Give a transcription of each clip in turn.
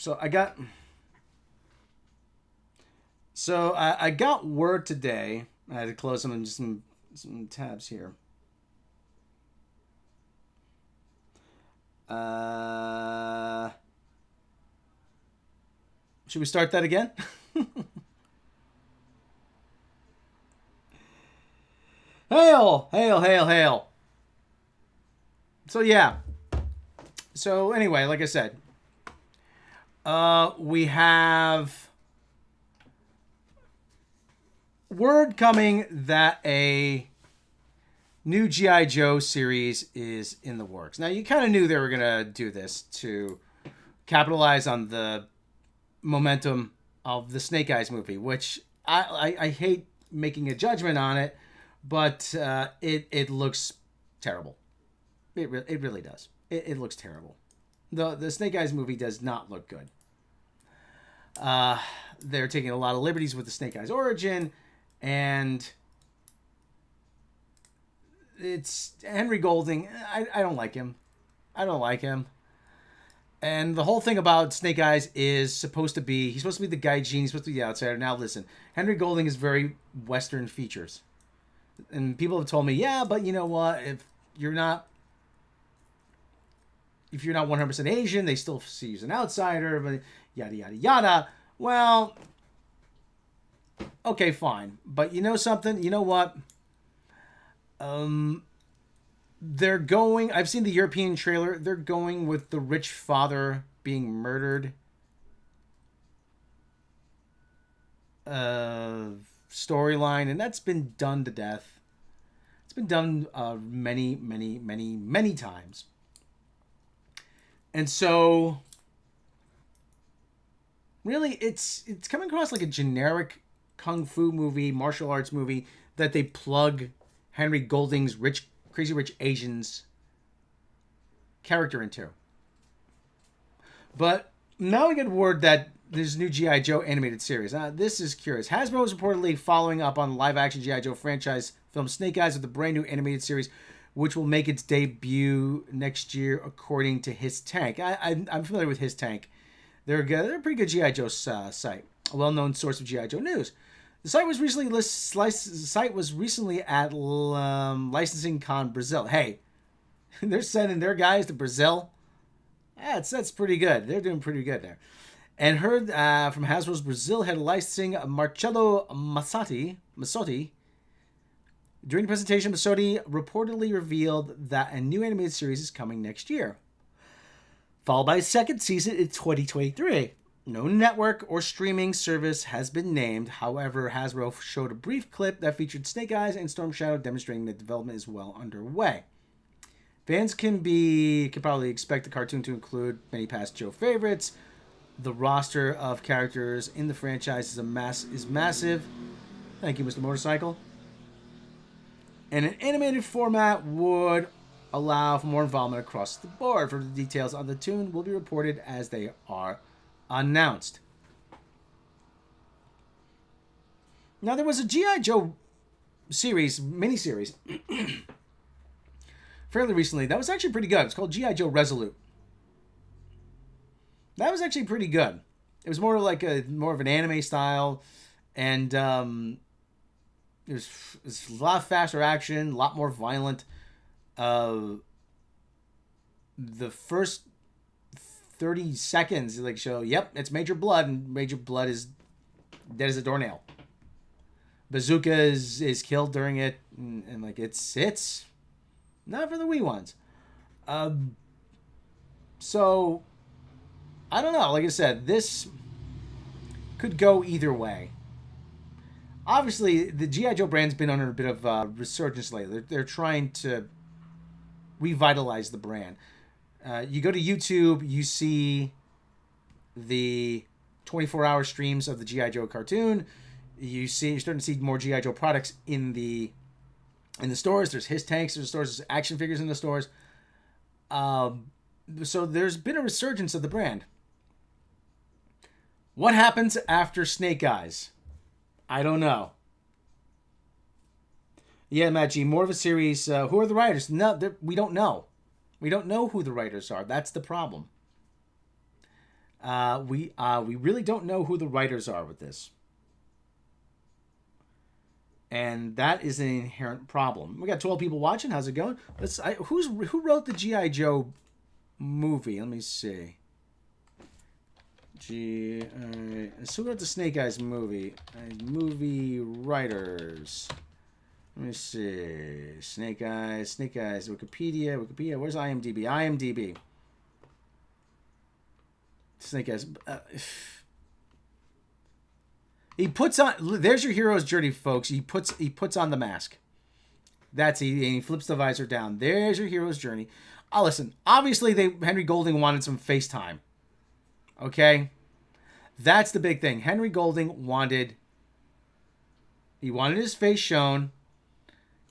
So I got I got word today. I had to close some tabs here. Uh, should we start that again? Hail, hail, hail, hail. So yeah. So anyway, like I said, we have word coming that a new G.I. Joe series is in the works. Now, you kind of knew they were going to do this to capitalize on the momentum of the Snake Eyes movie, which I hate making a judgment on it, but it looks terrible. It really does. It looks terrible. The Snake Eyes movie does not look good. They're taking a lot of liberties with the Snake Eyes origin, and it's Henry Golding. I don't like him. I don't like him. And the whole thing about Snake Eyes is supposed to be, he's supposed to be the gaijin, he's supposed to be the outsider. Now listen, Henry Golding is very Western features. And people have told me, yeah, but you know what? If you're not 100% Asian, they still see you as an outsider, but yada, yada, yada. Well, okay, fine. But you know something? You know what? They're going, I've seen the European trailer, they're going with the rich father being murdered storyline, and that's been done to death. It's been done many, many, many, many times. And so really it's coming across like a generic kung fu movie, martial arts movie that they plug Henry Golding's Crazy Rich Asians character into. But now we get word that there's a new G.I. Joe animated series. This is curious. Hasbro is reportedly following up on live-action G.I. Joe franchise film Snake Eyes with a brand new animated series, which will make its debut next year, according to His Tank. I'm familiar with His Tank. They're a pretty good G.I. Joe site, a well-known source of G.I. Joe news. The site was recently at Licensing Con Brazil. Hey, they're sending their guys to Brazil. That's pretty good. They're doing pretty good there. And heard from Hasbro's Brazil head of licensing, Marcelo Massotti. During the presentation, Massotti reportedly revealed that a new animated series is coming next year, followed by a second season in 2023. No network or streaming service has been named. However, Hasbro showed a brief clip that featured Snake Eyes and Storm Shadow, demonstrating that development is well underway. Fans can probably expect the cartoon to include many past Joe favorites. The roster of characters in the franchise is massive. Thank you, Mr. Motorcycle. And an animated format would allow for more involvement across the board. Further details on the tune will be reported as they are announced. Now, there was a G.I. Joe miniseries, fairly recently. That was actually pretty good. It's called G.I. Joe Resolute. That was actually pretty good. It was more like more of an anime style, and it was a lot faster action, a lot more violent. The first 30 seconds like show, yep, it's Major Blood, and Major Blood is dead as a doornail. Bazooka is killed during it, and like it's not for the wee ones. So I don't know. Like I said, this could go either way. Obviously, the G.I. Joe brand's been under a bit of resurgence lately. They're trying to revitalize the brand. You go to YouTube, you see the 24-hour streams of the G.I. Joe cartoon. You're starting to see more G.I. Joe products in the stores. There's His Tanks, there's stores, there's action figures in the stores. So there's been a resurgence of the brand. What happens after Snake Eyes? I don't know. Yeah, Matt G, more of a series. Who are the writers? No, we don't know. We don't know who the writers are. That's the problem. We really don't know who the writers are with this, and that is an inherent problem. We got 12 people watching. How's it going? Who wrote the GI Joe movie? Let me see. So who wrote the Snake Eyes movie? Movie writers. Let me see. Snake Eyes. Wikipedia. Where's IMDb? IMDb. Snake Eyes. He puts on. There's your hero's journey, folks. He puts on the mask. He flips the visor down. There's your hero's journey. Oh, listen. Obviously, Henry Golding wanted some FaceTime. Okay, that's the big thing. Henry Golding wanted his face shown.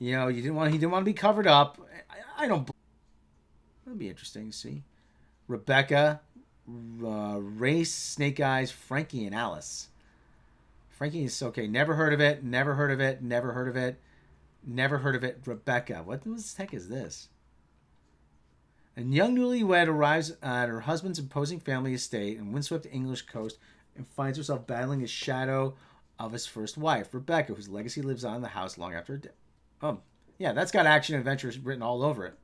You know, he didn't want to be covered up. I don't. That'd be interesting to see. Rebecca, Race, Snake Eyes, Frankie, and Alice. Frankie is okay. Never heard of it. Rebecca. What the heck is this? A young newlywed arrives at her husband's imposing family estate in windswept English coast and finds herself battling the shadow of his first wife, Rebecca, whose legacy lives on in the house long after her death. Oh, yeah, that's got action adventures written all over it.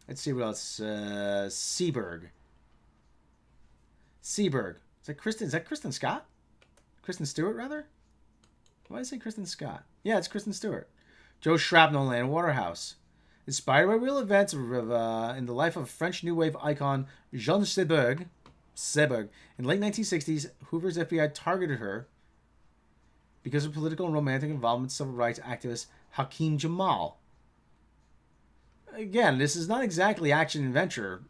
Let's see what else. Seberg. Is that Kristen Scott? Kristen Stewart, rather? Why did I say Kristen Scott? Yeah, it's Kristen Stewart. Joe Shrapnel and Waterhouse. Inspired by real events in the life of French New Wave icon Jean Seberg. In the late 1960s, Hoover's FBI targeted her because of political and romantic involvement with civil rights activist Hakeem Jamal. Again, this is not exactly action-adventure.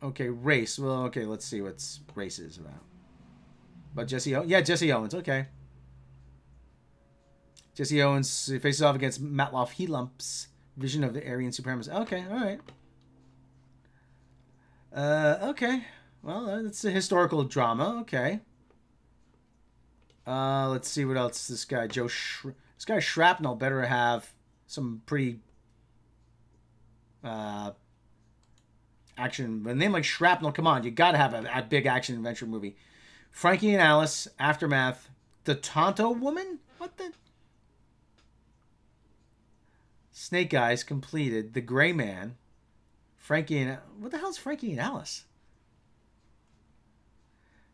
Okay, race. Well, okay, let's see what race is about. But Jesse Owens, okay. Jesse Owens faces off against Matloff Helump's vision of the Aryan supremacy. Okay, all right. Okay. Well, it's a historical drama. Okay. Let's see what else this guy this guy Shrapnel better have some pretty action. A name like Shrapnel, come on, you gotta have a big action adventure movie. Frankie and Alice, Aftermath, The Tonto Woman? What the? Snake Eyes completed, The Gray Man, Frankie and... What the hell is Frankie and Alice?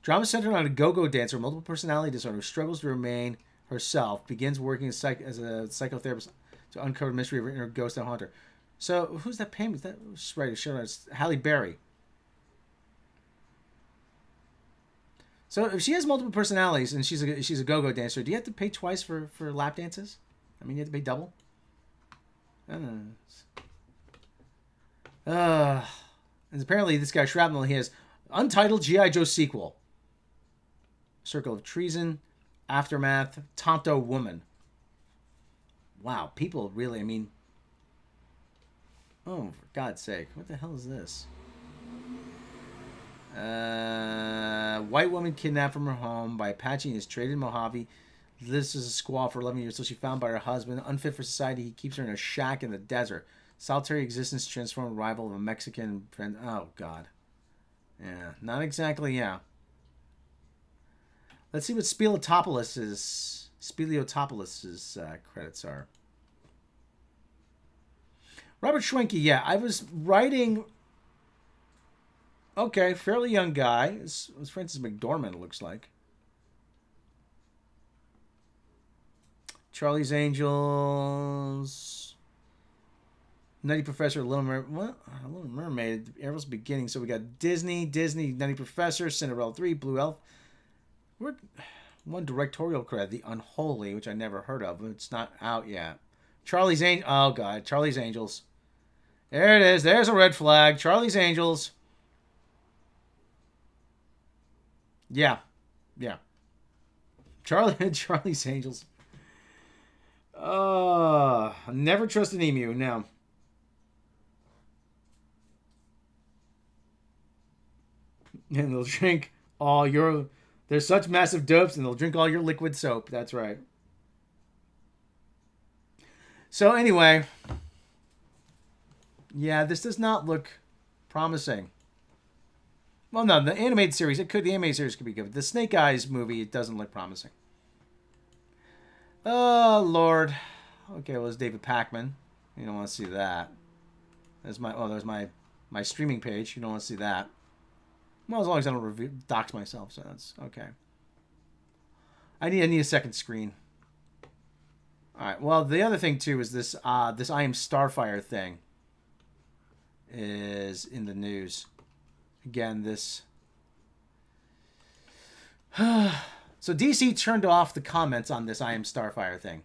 Drama centered on a go-go dancer with multiple personality disorder who struggles to remain herself, begins working as a psychotherapist to uncover the mystery of her inner ghost and haunt her. So, who's that payment? That's right, it's Halle Berry. So, if she has multiple personalities and she's a go-go dancer, do you have to pay twice for lap dances? I mean, you have to pay double? I don't know. And apparently this guy Shrapnel, he has untitled G.I. Joe sequel. Circle of Treason, Aftermath, Tonto Woman. Wow, people really, I mean... Oh, for God's sake. What the hell is this? White woman kidnapped from her home by Apache and is traded in Mojave. Lives as a squaw for 11 years until she's found by her husband. Unfit for society, he keeps her in a shack in the desert. Solitary existence transformed rival of a Mexican friend. Oh, God. Yeah, not exactly, yeah. Let's see what Speliotopoulos' credits are. Robert Schwenke, yeah, I was writing... Okay, fairly young guy. It's Francis McDormand, it looks like. Charlie's Angels... Nutty Professor, Little Mermaid. What? Little Mermaid. Ariel's Beginning. So we got Disney, Nutty Professor, Cinderella 3, Blue Elf. One directorial credit, The Unholy, which I never heard of. It's not out yet. Charlie's Angels. Oh, God. Charlie's Angels. There it is. There's a red flag. Charlie's Angels. Yeah. Charlie's Angels. Never trust an emu. No. And they'll drink all your... They're such massive dopes, and they'll drink all your liquid soap. That's right. So anyway, Yeah, this does not look promising. Well, no, the animated series, it could. The animated series could be good. The Snake Eyes movie, it doesn't look promising. Oh, Lord. Okay, well, it's David Packman. You don't want to see that. There's my streaming page. You don't want to see that. Well, as long as I don't dox myself, so that's okay. I need a second screen. All right. Well, the other thing too is this this I Am Starfire thing is in the news. Again, this. So DC turned off the comments on this I Am Starfire thing.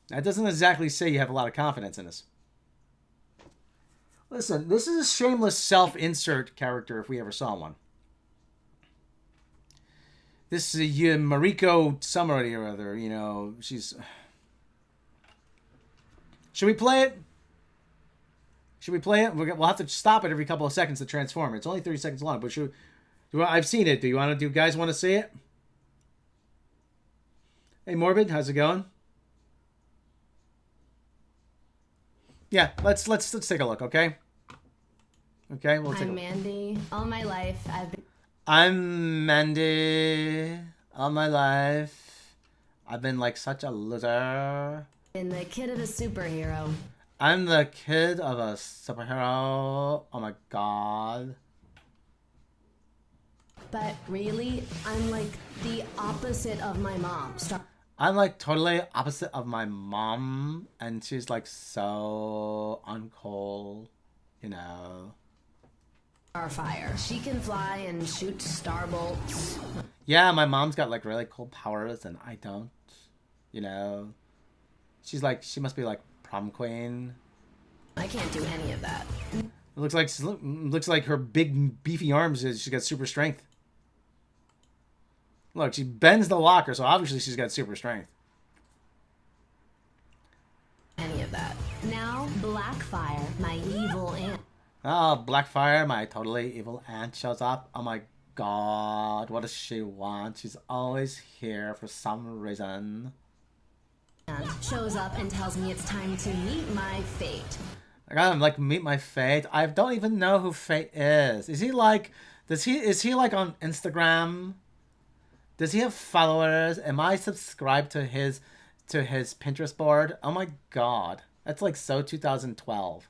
That doesn't exactly say you have a lot of confidence in us. Listen, this is a shameless self-insert character if we ever saw one. This is Mariko somebody or other, you know, she's... Should we play it? Should we play it? We'll have to stop it every couple of seconds to transform. It's only 30 seconds long, but I've seen it. Do you guys want to see it? Hey, Morbid, how's it going? Yeah, let's take a look, okay? Okay, we'll take a look. I'm Mandy. All my life, I'm Mandy. All my life, I've been like such a loser. been the kid of a superhero. I'm the kid of a superhero. Oh my god. But really, I'm like the opposite of my mom. I'm like totally opposite of my mom, and she's like so uncool, you know. Starfire. She can fly and shoot star bolts. Yeah, my mom's got like really cool powers, and I don't, you know. She must be like prom queen. I can't do any of that. It looks like her big beefy arms. She's got super strength. Look, she bends the locker, so obviously she's got super strength. Any of that. Now, Blackfire, my evil aunt. Oh, Blackfire, my totally evil aunt shows up. Oh my god, what does she want? She's always here for some reason. Shows up and tells me it's time to meet my fate. I gotta like meet my fate. I don't even know who Fate is. Is he like is he like on Instagram? Does he have followers? Am I subscribed to his Pinterest board? Oh my god. That's like so 2012.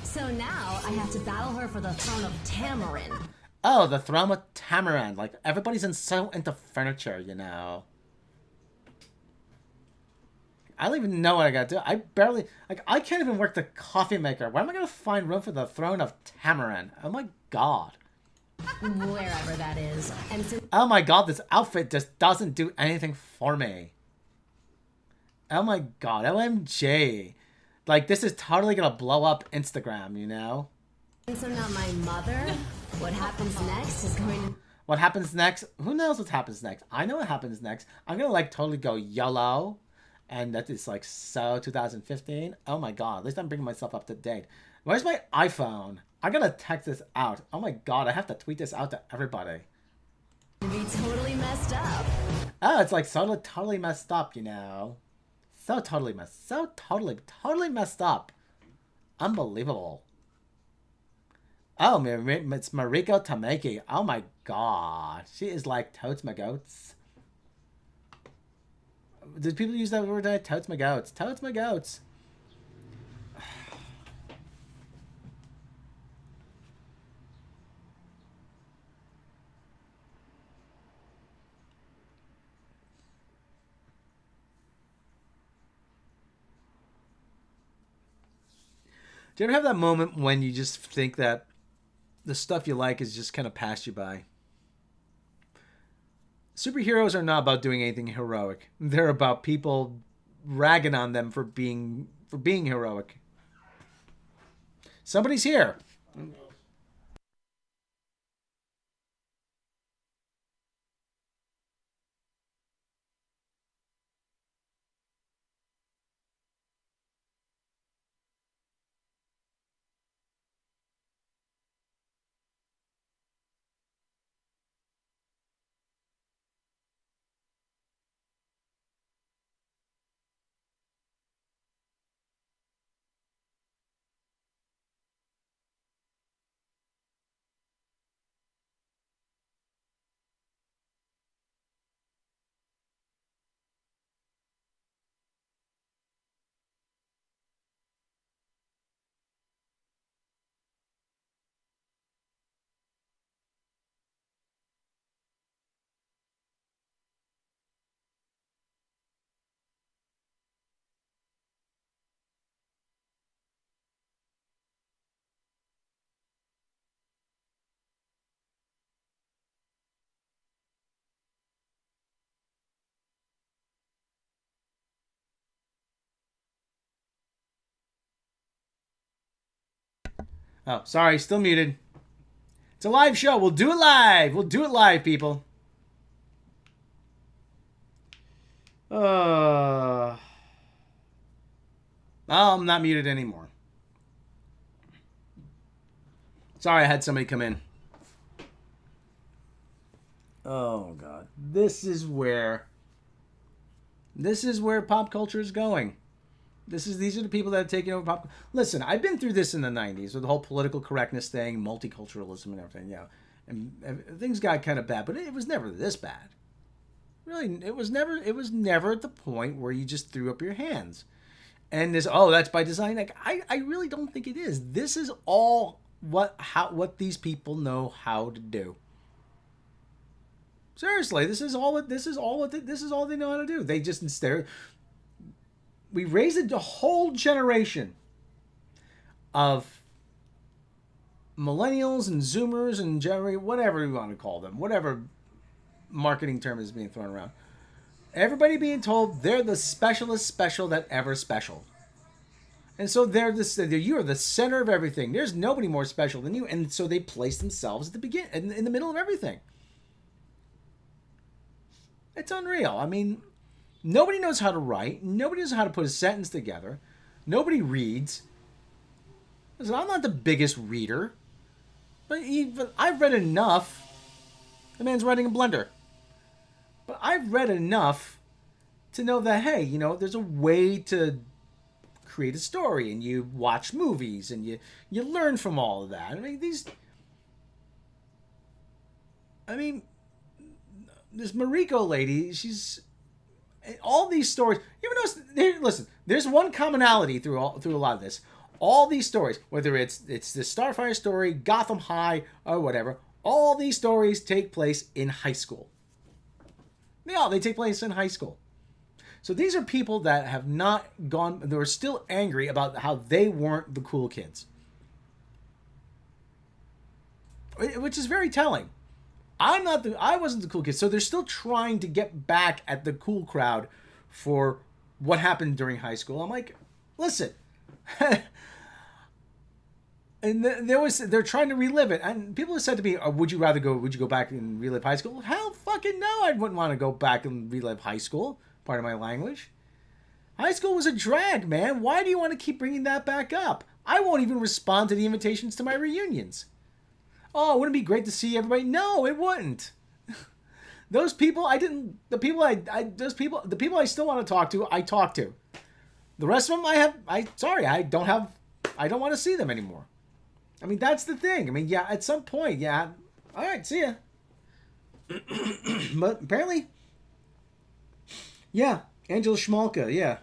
So now I have to battle her for the throne of Tamarin. Oh, the throne of Tamarin. Like everybody's so into furniture, you know. I don't even know what I gotta do. I barely I can't even work the coffee maker. Where am I gonna find room for the throne of Tamarin? Oh my god. Wherever that is. And so Oh my god, this outfit just doesn't do anything for me. Oh my god, OMG. Like, this is totally gonna blow up Instagram, you know? now my mother, what happens next is going to... What happens next? Who knows what happens next? I know what happens next. I'm gonna, like, totally go YOLO. And that is, like, so 2015. Oh my god, at least I'm bringing myself up to date. Where's my iPhone? I gotta text this out. Oh my god, I have to tweet this out to everybody. Be totally messed up. Oh, it's like so totally messed up, you know. So totally messed up. Unbelievable. Oh, it's Mariko Tameki. Oh my god. She is like totes my goats. Did people use that word? Totes my goats. Totes my goats. Do you ever have that moment when you just think that the stuff you like is just kind of passed you by? Superheroes are not about doing anything heroic. They're about people ragging on them for being heroic. Somebody's here. Oh, sorry, still muted. It's a live show. We'll do it live. We'll do it live, people. Oh, I'm not muted anymore. Sorry, I had somebody come in. Oh God, this is where pop culture is going. These are the people that have taken over pop. Listen, I've been through this in the '90s with the whole political correctness thing, multiculturalism, and everything. Yeah, and things got kind of bad, but it was never this bad. Really, it was never. It was never at the point where you just threw up your hands. And this, that's by design. Like I really don't think it is. This is all what these people know how to do. Seriously, this is all they know how to do. They just instead we raised a whole generation of millennials and zoomers and whatever you want to call them, whatever marketing term is being thrown around. Everybody being told they're the specialist special that ever special. And so you are the center of everything. There's nobody more special than you. And so they place themselves at the beginning, in the middle of everything. It's unreal. I mean, nobody knows how to write. Nobody knows how to put a sentence together. Nobody reads. Listen, I'm not the biggest reader. But I've read enough. The man's writing a blender. But I've read enough to know that, hey, there's a way to create a story, and you watch movies, and you learn from all of that. This Mariko lady, she's all these stories. You ever notice? Listen, there's one commonality through a lot of this. All these stories, whether it's the Starfire story, Gotham High, or whatever, all these stories take place in high school. They take place in high school. So these are people that have not gone, they're still angry about how they weren't the cool kids. Which is very telling. I wasn't the cool kid, so they're still trying to get back at the cool crowd for what happened during high school. I'm like, listen. And they're trying to relive it. And people have said to me, would you go back and relive high school? Hell fucking no, I wouldn't want to go back and relive high school. Part of my language. High school was a drag, man. Why do you want to keep bringing that back up? I won't even respond to the invitations to my reunions. Oh, wouldn't it be great to see everybody? No, it wouldn't. Those people, the people I still want to talk to, I talk to. The rest of them I don't want to see them anymore. I mean, that's the thing. I mean, yeah, at some point, yeah. All right, see ya. But apparently, yeah, Angela Schmalka, yeah.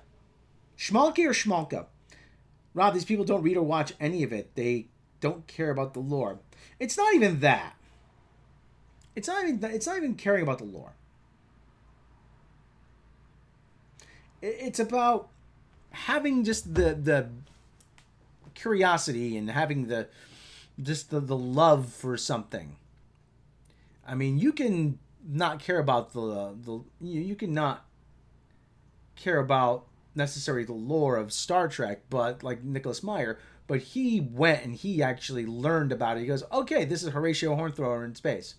Schmalke or Schmalka? Rob, these people don't read or watch any of it. They don't care about the lore. It's not even that. It's not even caring about the lore. It's about having just the curiosity and having the love for something. I mean, you can not care about you can not care about necessarily the lore of Star Trek, but like Nicholas Meyer, but he went and he actually learned about it. He goes, okay, this is Horatio Hornthrower in space.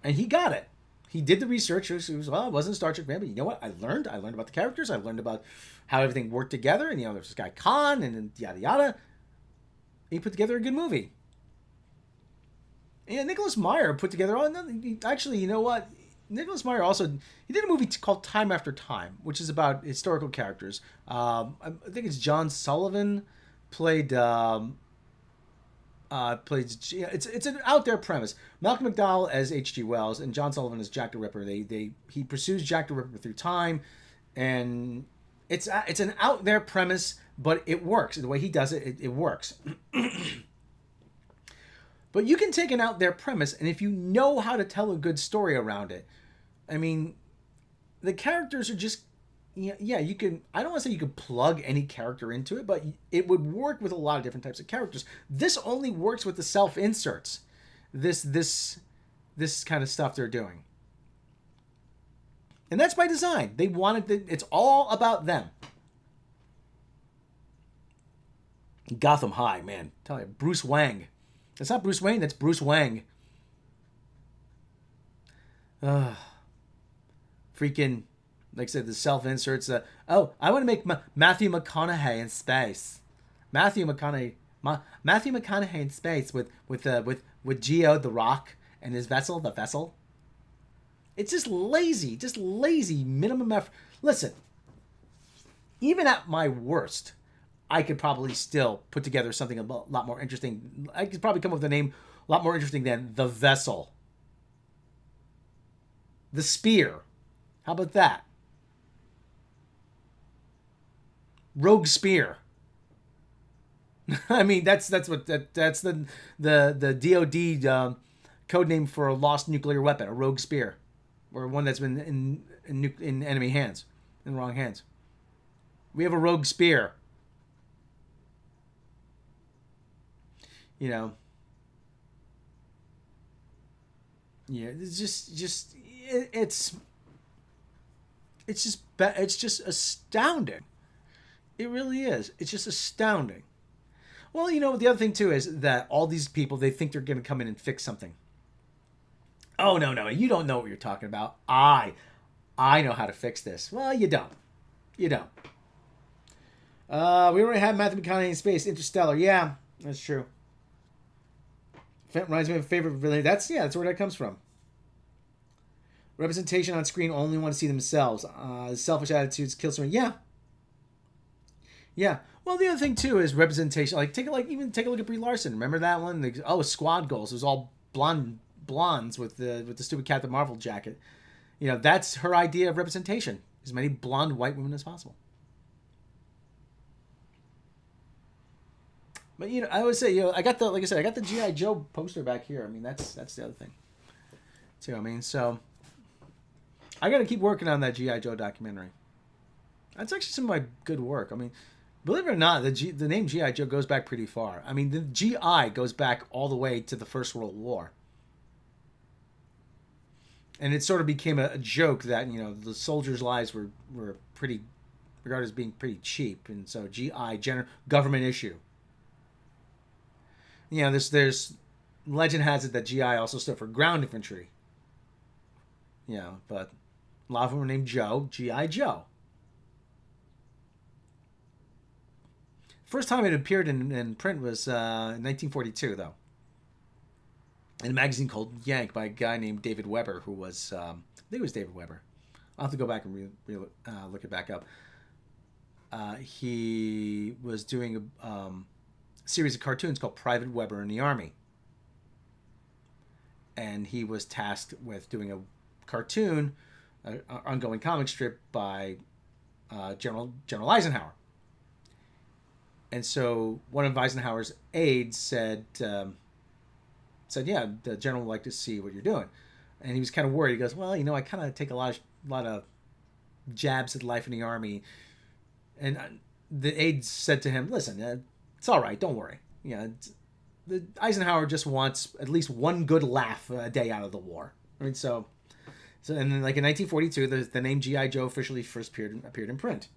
And he got it. He did the research. It wasn't a Star Trek fan, but you know what? I learned about the characters. I learned about how everything worked together. And, there's this guy Khan and yada yada. He put together a good movie. And Nicholas Meyer put together, actually, you know what? Nicholas Meyer he did a movie called Time After Time, which is about historical characters. I think it's John Sullivan played. It's an out there premise. Malcolm McDowell as H.G. Wells and John Sullivan as Jack the Ripper. He pursues Jack the Ripper through time, and it's an out there premise, but it works. The way he does it, it works. But you can take an out there premise, and if you know how to tell a good story around it, I mean, the characters are just, yeah, you can, I don't want to say you could plug any character into it, but it would work with a lot of different types of characters. This only works with the self-inserts, this kind of stuff they're doing. And that's by design. They wanted it's all about them. Gotham High, man. Tell you, Bruce Wang. That's not Bruce Wayne. That's Bruce Wang. Freaking, like I said, the self inserts. I want to make Matthew McConaughey in space. Matthew McConaughey in space with Geo the Rock and his vessel, the vessel. It's just lazy minimum effort. Listen, even at my worst, I could probably still put together something a lot more interesting. I could probably come up with a name a lot more interesting than the vessel, the spear. How about that? Rogue spear. I mean, that's the DoD code name for a lost nuclear weapon, a rogue spear, or one that's been in enemy hands, in the wrong hands. We have a rogue spear. You know. Yeah, it's just astounding. It really is. It's just astounding. Well, the other thing too is that all these people, they think they're going to come in and fix something. Oh, no, you don't know what you're talking about. I know how to fix this. Well, you don't. You don't. We already have Matthew McConaughey in space. Interstellar. Yeah, that's true. Reminds me of a favorite villain. That's where that comes from. Representation on screen, only want to see themselves. Selfish attitudes kill someone. Yeah. Yeah. Well, the other thing too is representation. Take a look at Brie Larson. Remember that one? Squad Goals. It was all blondes with the stupid Captain Marvel jacket. That's her idea of representation. As many blonde white women as possible. But I always say, I got the G.I. Joe poster back here. I mean, that's the other thing too. I mean, so I got to keep working on that G.I. Joe documentary. That's actually some of my good work. I mean, believe it or not, the name G.I. Joe goes back pretty far. I mean, the G.I. goes back all the way to the First World War. And it sort of became a joke that, the soldiers' lives were pretty, regarded as being pretty cheap. And so G.I., government issue. There's legend has it that GI also stood for ground infantry. But a lot of them were named Joe, G.I. Joe. First time it appeared in print was in 1942, though. In a magazine called Yank by a guy named David Weber, who was, I think it was David Weber. I'll have to go back and look it back up. He was doing a series of cartoons called Private Weber in the Army. And he was tasked with doing a cartoon, an ongoing comic strip by General Eisenhower. And so one of Eisenhower's aides said, yeah, the general would like to see what you're doing. And he was kind of worried. He goes, well, I kind of take a lot of jabs at life in the Army. And the aide said to him, listen, it's all right. Don't worry. The Eisenhower just wants at least one good laugh a day out of the war. I mean, so and then in 1942, the name G.I. Joe officially first appeared in print.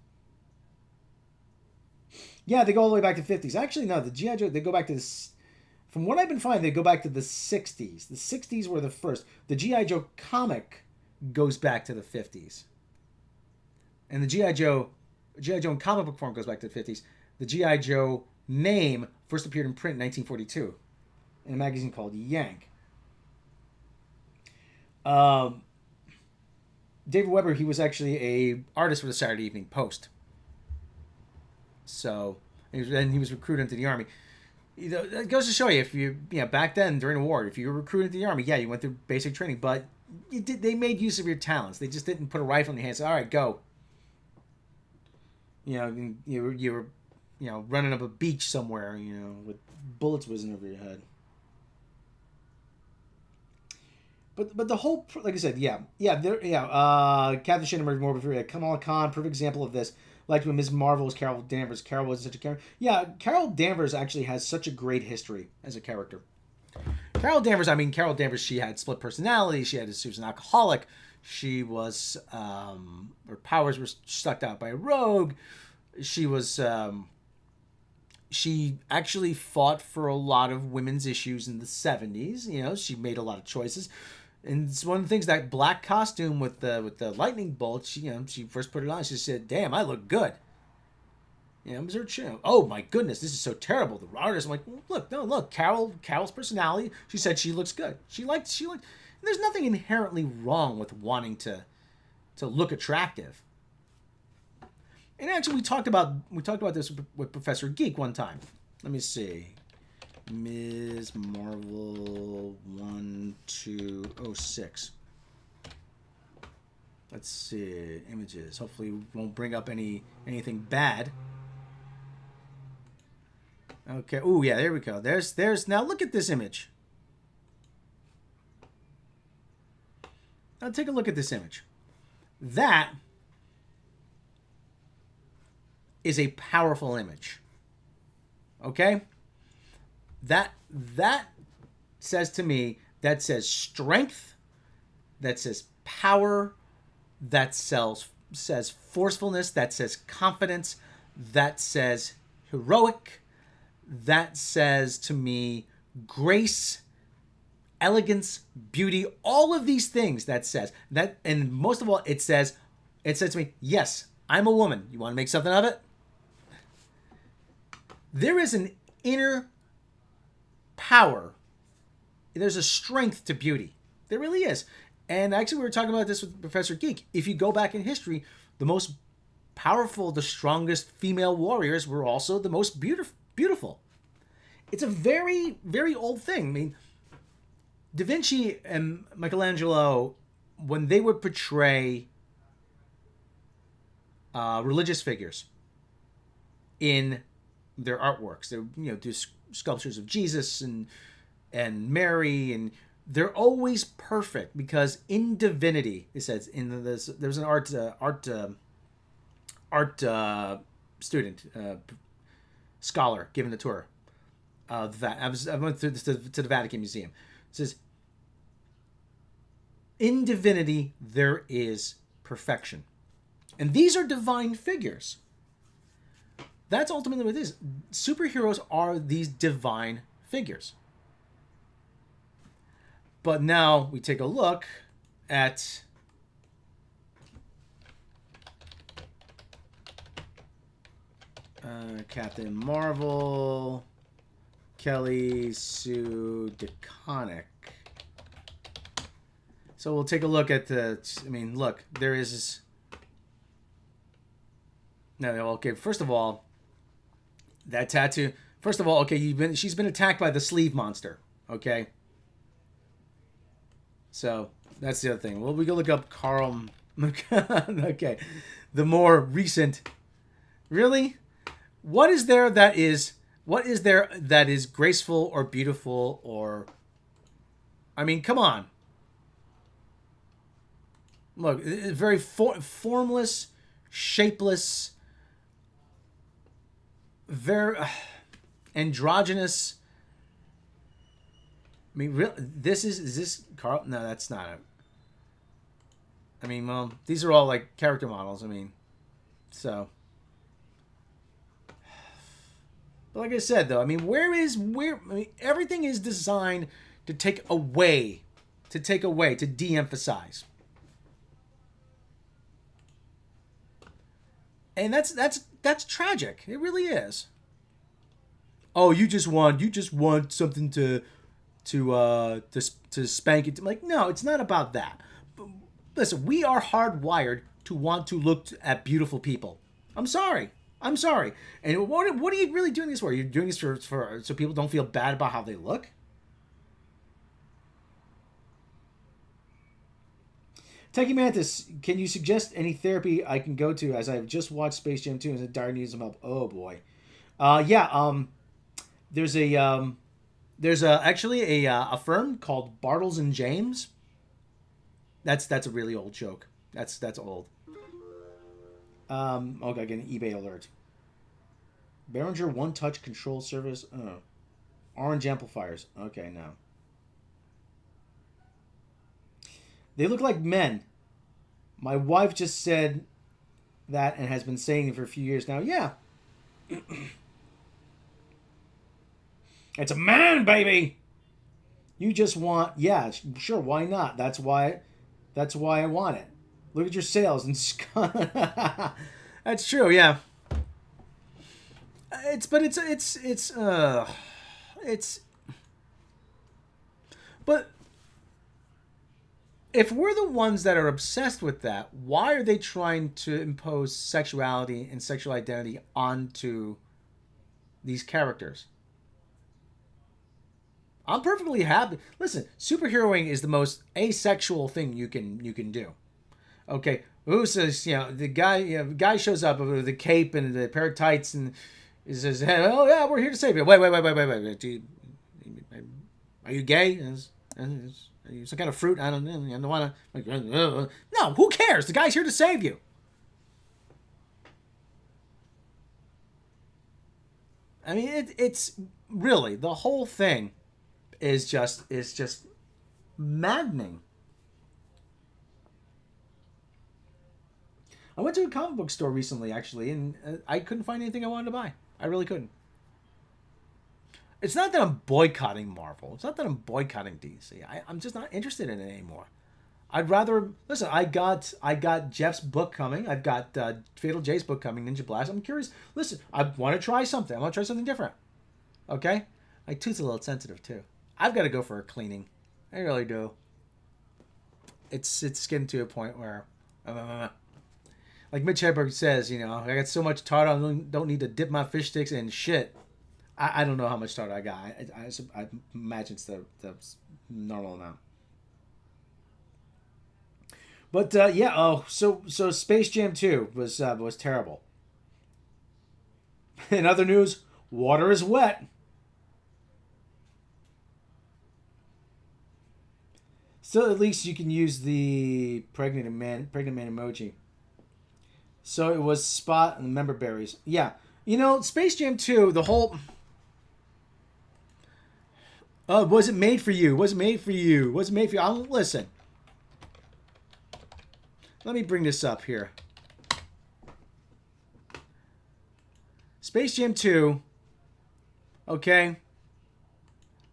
Yeah, they go all the way back to the 50s. Actually, no, the G.I. Joe, they go back to this. From what I've been finding, they go back to the 60s. The 60s were the first. The G.I. Joe comic goes back to the 50s. And the G.I. Joe in comic book form goes back to the 50s. The G.I. Joe name first appeared in print in 1942 in a magazine called Yank. David Weber, he was actually a artist for the Saturday Evening Post. So, and he was recruited into the Army. It goes to show you, if you back then during the war, if you were recruited into the Army, yeah, you went through basic training, but they made use of your talents. They just didn't put a rifle in your hand and say, all right, go. You were running up a beach somewhere, with bullets whizzing over your head. But the whole, like I said, Captain Shane emerged more before Kamala Khan, perfect example of this. Like when Ms. Marvel was Carol Danvers. Carol wasn't such a character. Yeah, Carol Danvers actually has such a great history as a character. Carol Danvers, she had split personality. She was an alcoholic. She was, her powers were sucked out by a rogue. She was, she actually fought for a lot of women's issues in the 70s. You know, she made a lot of choices. And it's one of the things, that black costume with the lightning bolt, she first put it on, she said, "Damn, I look good." You know, it was her chin. Oh my goodness, this is so terrible. The artist, I'm like, look, Carol's personality. She said she looks good. She liked. And there's nothing inherently wrong with wanting to look attractive. And actually, we talked about this with Professor Geek one time. Let me see, Ms. Marvel 1206. Let's see, images. Hopefully, we won't bring up anything bad. Okay. Oh yeah, there we go. There's now look at this image. Now take a look at this image. That is a powerful image. Okay? That says to me, that says strength, that says power, that says forcefulness, that says confidence, that says heroic, that says to me grace, elegance, beauty, all of these things. That says that, and most of all, it says to me, yes, I'm a woman. You want to make something of it? There is an inner power. There's a strength to beauty. There really is. And actually, we were talking about this with Professor Geek. If you go back in history, the most powerful, the strongest female warriors were also the most beautiful. It's a very, very old thing. I mean, Da Vinci and Michelangelo, when they would portray religious figures in their artworks, they do sculptures of Jesus and Mary, and they're always perfect because in divinity, it says there's an art student, scholar giving the tour. I went through this to the Vatican Museum. It says, in divinity there is perfection, and these are divine figures. That's ultimately what it is. Superheroes are these divine figures. But now we take a look at Captain Marvel, Kelly Sue DeConnick. So we'll take a look at look, there is... No, okay, first of all, that tattoo... First of all, okay, she's been attacked by the sleeve monster, okay? So, that's the other thing. Well, we can look up Carl... Okay, the more recent... Really? What is there that is graceful or beautiful or... I mean, come on. Look, it's very formless, shapeless, very androgynous. I mean, is this Carl? No, that's not it. I mean, well, these are all like character models. I mean, so. But like I said, though, I mean, everything is designed to take away, to de-emphasize. And that's tragic. It really is. Oh, you just want something to spank it. Like, no, it's not about that. But listen, we are hardwired to want to look at beautiful people. I'm sorry. And what are you really doing this for? You're doing this for so people don't feel bad about how they look? Techie Mantis, can you suggest any therapy I can go to, as I have just watched Space Jam 2 and in dire need some help? Oh boy. There's actually a firm called Bartles and James. That's a really old joke. That's old. Okay, I get an eBay alert. Behringer One Touch Control Service. Oh. Orange amplifiers. Okay, now. They look like men. My wife just said that and has been saying it for a few years now. Yeah. It's a man, baby. You just want, yeah, sure, why not? That's why I want it. Look at your sales and that's true, yeah. It's but if we're the ones that are obsessed with that, why are they trying to impose sexuality and sexual identity onto these characters? I'm perfectly happy. Listen, superheroing is the most asexual thing you can do. Okay, who says the guy shows up with the cape and the pair of tights and he says, hey, "Oh yeah, we're here to save you." Wait. Are you gay? Are you some kind of fruit? I don't know. I don't want to. No, who cares? The guy's here to save you. I mean, it's really the whole thing is just maddening. I went to a comic book store recently, actually, and I couldn't find anything I wanted to buy. I really couldn't. It's not that I'm boycotting Marvel. It's not that I'm boycotting DC. I'm just not interested in it anymore. I'd rather listen. I got Jeff's book coming. I've got Fatal J's book coming, Ninja Blast. I'm curious. Listen, I want to try something. I want to try something different. Okay, my tooth's a little sensitive too. I've got to go for a cleaning. I really do. It's getting to a point where, like Mitch Hedberg says, I got so much tartar, I don't need to dip my fish sticks in shit. I don't know how much tartar I got. I imagine it's the normal amount. But yeah, so Space Jam 2 was terrible. In other news, water is wet. Still, at least you can use the pregnant man emoji. So it was Spot and the member berries. Yeah, Space Jam 2. The whole. Oh, was it made for you? Was it made for you? Was it made for you? Listen. Let me bring this up here. Space Jam 2. Okay.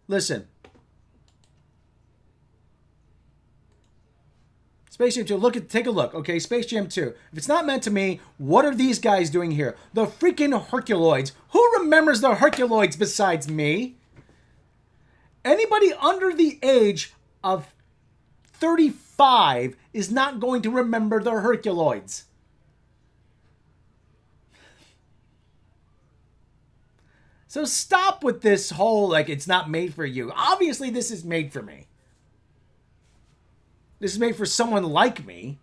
Listen. Space Jam 2, take a look, okay? Space Jam 2. If it's not meant to me, what are these guys doing here? The freaking Herculoids. Who remembers the Herculoids besides me? Anybody under the age of 35 is not going to remember the Herculoids. So stop with this whole, it's not made for you. Obviously, this is made for me. This is made for someone like me.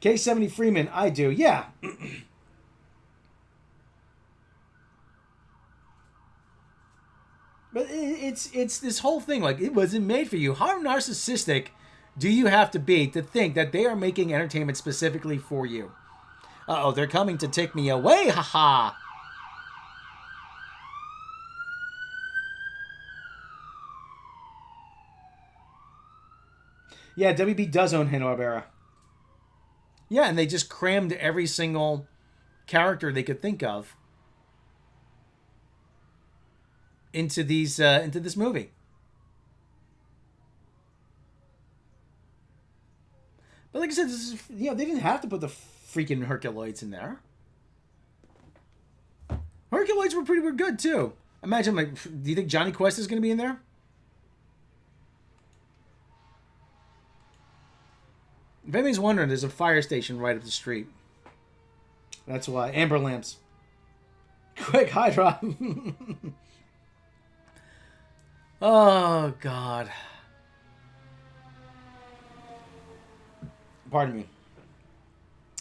K70 Freeman, I do, yeah. But it's this whole thing, it wasn't made for you. How narcissistic do you have to be to think that they are making entertainment specifically for you? Uh-oh, they're coming to take me away, haha. Yeah, WB does own Hanna-Barbera. Yeah, and they just crammed every single character they could think of into this movie. But like I said, they didn't have to put the freaking Herculoids in there. Herculoids were good too. Imagine, do you think Johnny Quest is going to be in there? If anybody's wondering, there's a fire station right up the street. That's why. Amber lamps. Quick, Hydra. Oh, God. Pardon me.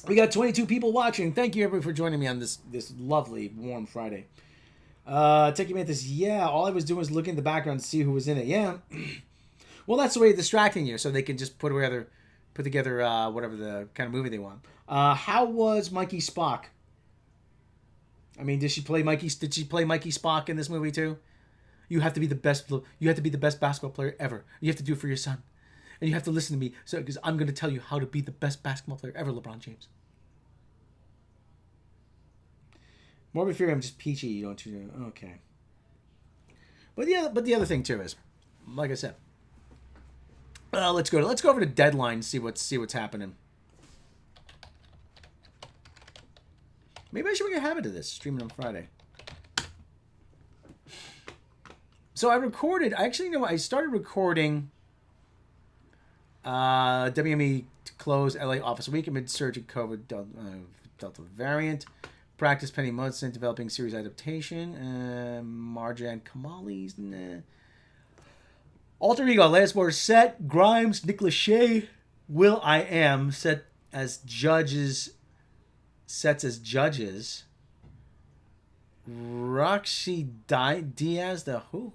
We got 22 people watching. Thank you, everybody, for joining me on this lovely, warm Friday. Techie Mantis, yeah, all I was doing was looking at the background to see who was in it. Yeah. Well, that's the way of distracting you, so they can just put together whatever the kind of movie they want. How was Mikey Spock? I mean, did she play Mikey Spock in this movie too? You have to be the best. You have to be the best basketball player ever. You have to do it for your son, and you have to listen to me. So, because I'm going to tell you how to be the best basketball player ever, LeBron James. Morbid Fury, I'm just peachy. You don't you? Okay. But the other thing too is, like I said, let's go over to Deadline and see what's happening. Maybe I should make a habit of this, streaming on Friday. So I started recording WME to close LA office week amid surge of COVID Delta variant. Practice Penny Munson developing series adaptation. Marjan Kamali's. Nah. Alter Ego, Lance Morissette, Grimes, Nick Lachey, Will I Am sets as judges. Roxy Diaz, the who?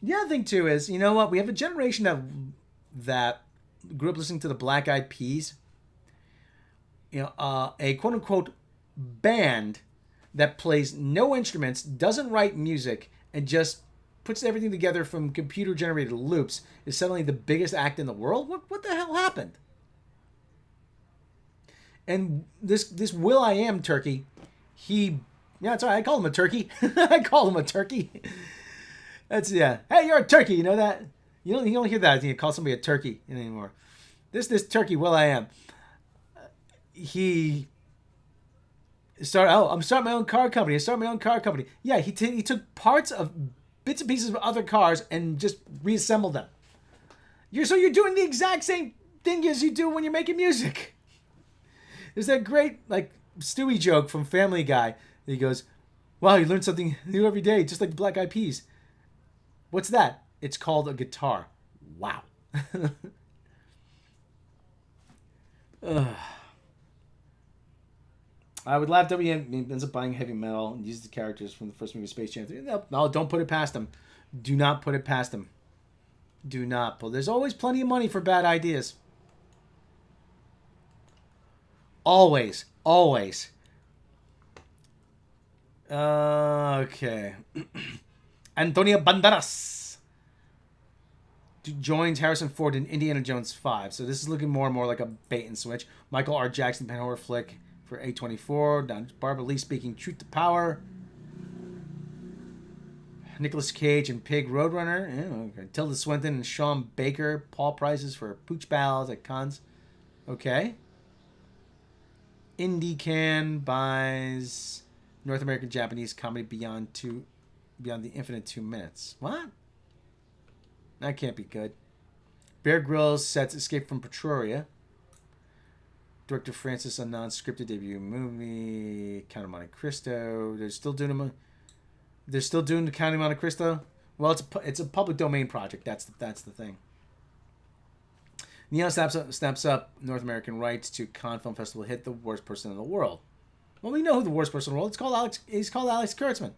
The other thing too is, you know what? We have a generation that grew up listening to the Black Eyed Peas. You know, a quote unquote band that plays no instruments, doesn't write music, and just puts everything together from computer generated loops is suddenly the biggest act in the world. What the hell happened? And this Will I Am turkey, it's all right, I call him a turkey. I call him a turkey. Hey, you're a turkey. You know that? You don't hear that. You call somebody a turkey anymore. This turkey, Will I Am. I'm starting my own car company. Yeah, he took parts of bits and pieces of other cars and just reassembled them. You're doing the exact same thing as you do when you're making music. There's that great Stewie joke from Family Guy. He goes, "Wow, you learn something new every day, just like the Black Eyed Peas." What's that? It's called a guitar. Wow. I would laugh WM ends up buying heavy metal and uses the characters from the first movie, Space Jam 3. No, don't put it past them. Do not put it past them. Do not. But there's always plenty of money for bad ideas. Always. Always. Okay. Antonio Banderas joins Harrison Ford in Indiana Jones 5. So this is looking more and more like a bait and switch. Michael R. Jackson pen horror flick for A24. Don Barbara Lee speaking truth to power. Nicolas Cage and Pig Roadrunner. Yeah, okay. Tilda Swinton and Sean Baker. Paul prizes for Pooch Pals at cons. Okay. Indie Can buys North American Japanese comedy Beyond the Infinite 2 Minutes. What? That can't be good. Bear Grylls sets Escape from Pretoria. Director Francis, a non-scripted debut movie. Count of Monte Cristo. They're still doing the Count of Monte Cristo. Well, it's a public domain project. That's the thing. Neon snaps up North American rights to Cannes Film Festival hit The Worst Person in the World. Well, we know who the worst person in the world is. He's called Alex Kurtzman.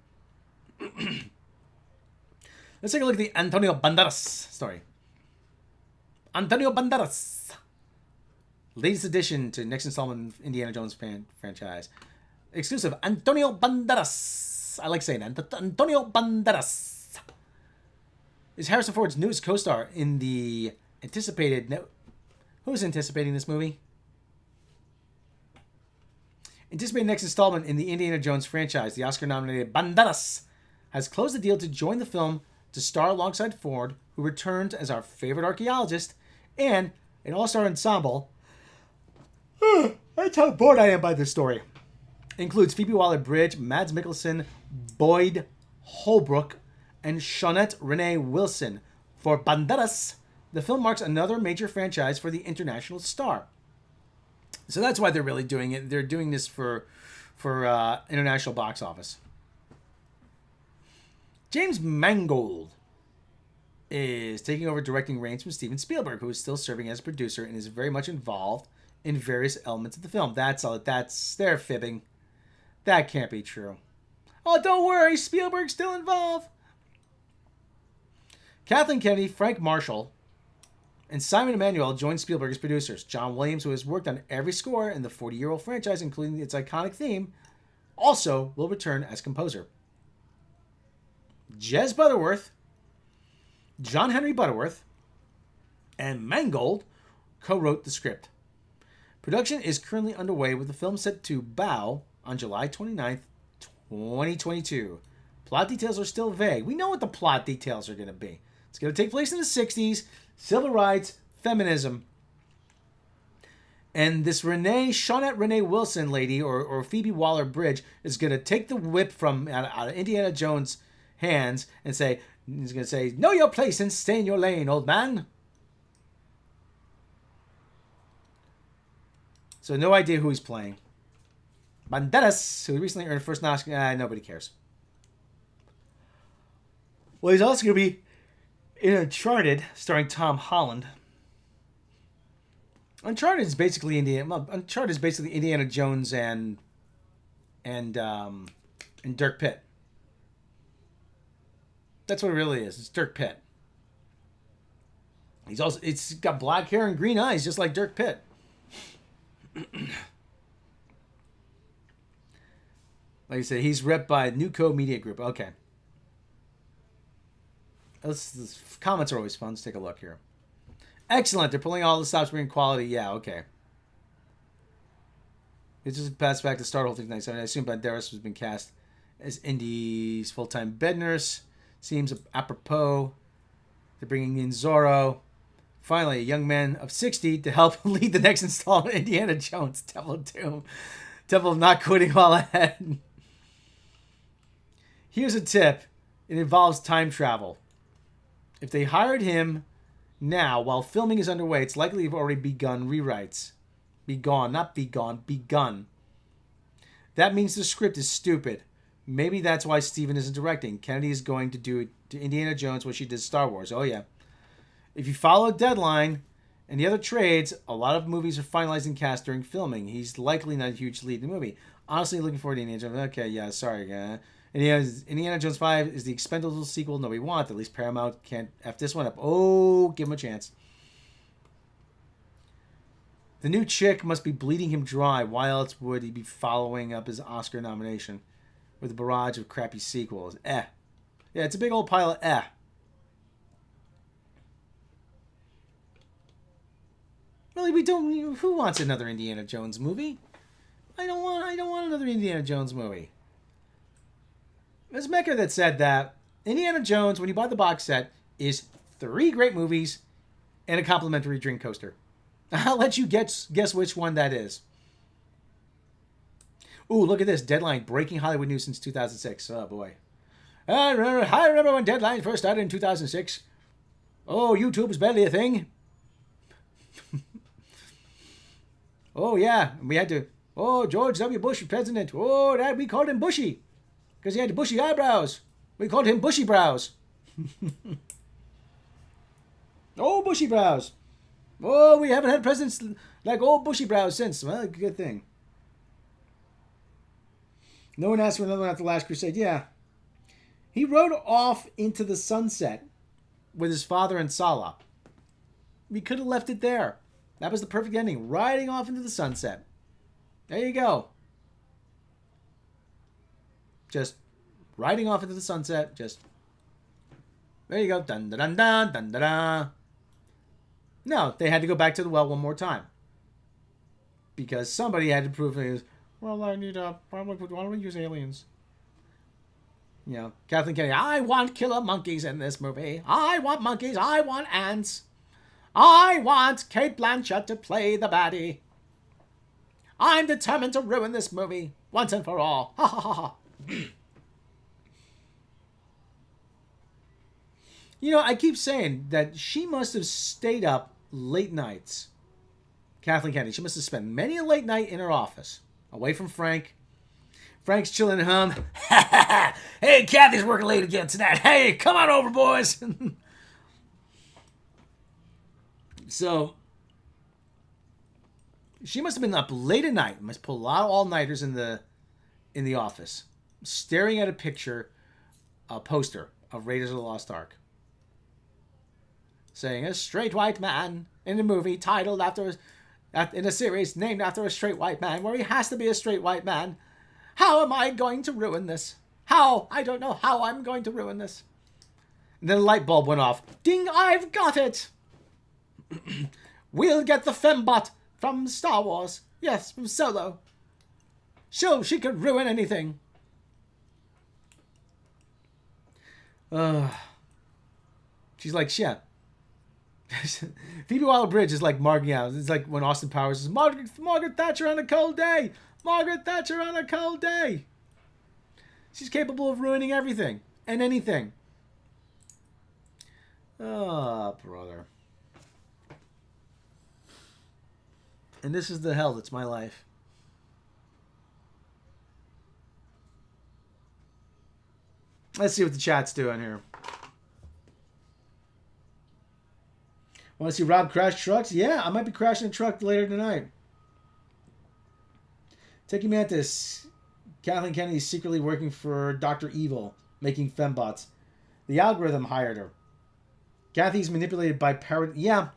Let's take a look at the Antonio Banderas story. Antonio Banderas. Latest addition to next installment of Indiana Jones franchise. Exclusive, Antonio Banderas. I like saying that. Antonio Banderas is Harrison Ford's newest co-star in the anticipated... Who's anticipating this movie? Anticipated next installment in the Indiana Jones franchise, the Oscar-nominated Banderas has closed the deal to join the film to star alongside Ford, who returns as our favorite archaeologist, and an all-star ensemble. That's how bored I am by this story. Includes Phoebe Waller-Bridge, Mads Mikkelsen, Boyd Holbrook, and Shawnette Renee Wilson. For Banderas, the film marks another major franchise for the international star. So that's why they're really doing it. They're doing this for international box office. James Mangold is taking over directing reins from Steven Spielberg, who is still serving as producer and is very much involved in various elements of the film. They're fibbing. That can't be true. Oh, don't worry, Spielberg's still involved. Kathleen Kennedy, Frank Marshall, and Simon Emanuel joined Spielberg as producers. John Williams, who has worked on every score in the 40-year-old franchise, including its iconic theme, also will return as composer. Jez Butterworth, John Henry Butterworth, and Mangold co-wrote the script. Production is currently underway with the film set to bow on July 29th, 2022. Plot details are still vague. We know what the plot details are going to be. It's going to take place in the 60s, civil rights, feminism. And this Shawnette Renee Wilson lady, or Phoebe Waller-Bridge, is going to take the whip from out of Indiana Jones' hands and he's going to say, know your place and stay in your lane, old man. So no idea who he's playing. Banderas, who recently earned first Oscar. Nobody cares. Well, he's also going to be in Uncharted, starring Tom Holland. Uncharted is basically Indiana Jones and Dirk Pitt. That's what it really is. It's Dirk Pitt. It's got black hair and green eyes, just like Dirk Pitt. Like I said, he's rep by Newco Media Group. Okay. Comments are always fun. Let's take a look here. Excellent. They're pulling all the stops, bringing quality. Yeah, okay. It just passed back to start whole thing nice. I assume Banderas has been cast as Indy's full-time bed nurse. Seems apropos. They're bringing in Zorro. Finally, a young man of 60 to help lead the next installment of Indiana Jones, Temple of Doom. Temple of Not Quitting While Ahead. Here's a tip. It involves time travel. If they hired him now, while filming is underway, it's likely they've already begun rewrites. Begun. That means the script is stupid. Maybe that's why Steven isn't directing. Kennedy is going to do to Indiana Jones what she did Star Wars. Oh, yeah. If you follow Deadline and the other trades, a lot of movies are finalizing cast during filming. He's likely not a huge lead in the movie. Honestly, looking forward to Indiana Jones. Okay, yeah, sorry. Indiana Jones 5 is the Expendables sequel nobody wants. At least Paramount can't F this one up. Oh, give him a chance. The new chick must be bleeding him dry. Why else would he be following up his Oscar nomination with a barrage of crappy sequels? Yeah, it's a big old pile of Really, we don't. Who wants another Indiana Jones movie? I don't want another Indiana Jones movie. It was Mecca that said that Indiana Jones, when you buy the box set, is 3 great movies and a complimentary drink coaster. I'll let you guess which one that is. Ooh, look at this. Deadline breaking Hollywood news since 2006. Oh, boy. I remember when Deadline first started in 2006. Oh, YouTube was barely a thing. Oh, yeah. We had to... Oh, George W. Bush was president. Oh, we called him Bushy. Because he had bushy eyebrows. We called him Bushy Brows. Oh, Bushy Brows. Oh, we haven't had presidents like old Bushy Brows since. Well, good thing. No one asked for another one after Last Crusade. Yeah. He rode off into the sunset with his father and Salah. We could have left it there. That was the perfect ending. Riding off into the sunset. There you go. Just riding off into the sunset. Just there you go. Dun dun dun dun dun dun dun. No, they had to go back to the well one more time because somebody had to prove it. Well, I need why don't we use aliens? You know, Kathleen Kennedy. I want killer monkeys in this movie. I want monkeys. I want ants. I want Kate Blanchett to play the baddie. I'm determined to ruin this movie once and for all. Ha ha ha ha. You know, I keep saying that she must have stayed up late nights. Kathleen Kennedy. She must have spent many a late night in her office, away from Frank. Frank's chilling at home. Hey, Kathy's working late again tonight. Hey, come on over, boys. So, she must have been up late at night. Must pull a lot of all-nighters in the office, staring at a poster of Raiders of the Lost Ark, saying a straight white man in a movie titled in a series named after a straight white man, where he has to be a straight white man. How am I going to ruin this? How? I don't know how I'm going to ruin this. And then a light bulb went off. Ding! I've got it. We'll get the fembot from Star Wars. Yes, from Solo. She could ruin anything. She's like, yeah. Phoebe Waller-Bridge is like Margaret. Yeah, it's like when Austin Powers is Margaret Thatcher on a cold day. Margaret Thatcher on a cold day. She's capable of ruining everything and anything. Oh, brother. And this is the hell that's my life. Let's see what the chat's doing here. Want to see Rob crash trucks? Yeah, I might be crashing a truck later tonight. Taking Mantis. Kathleen Kennedy is secretly working for Dr. Evil, making fembots. The algorithm hired her. Kathy's manipulated by parrot. Yeah,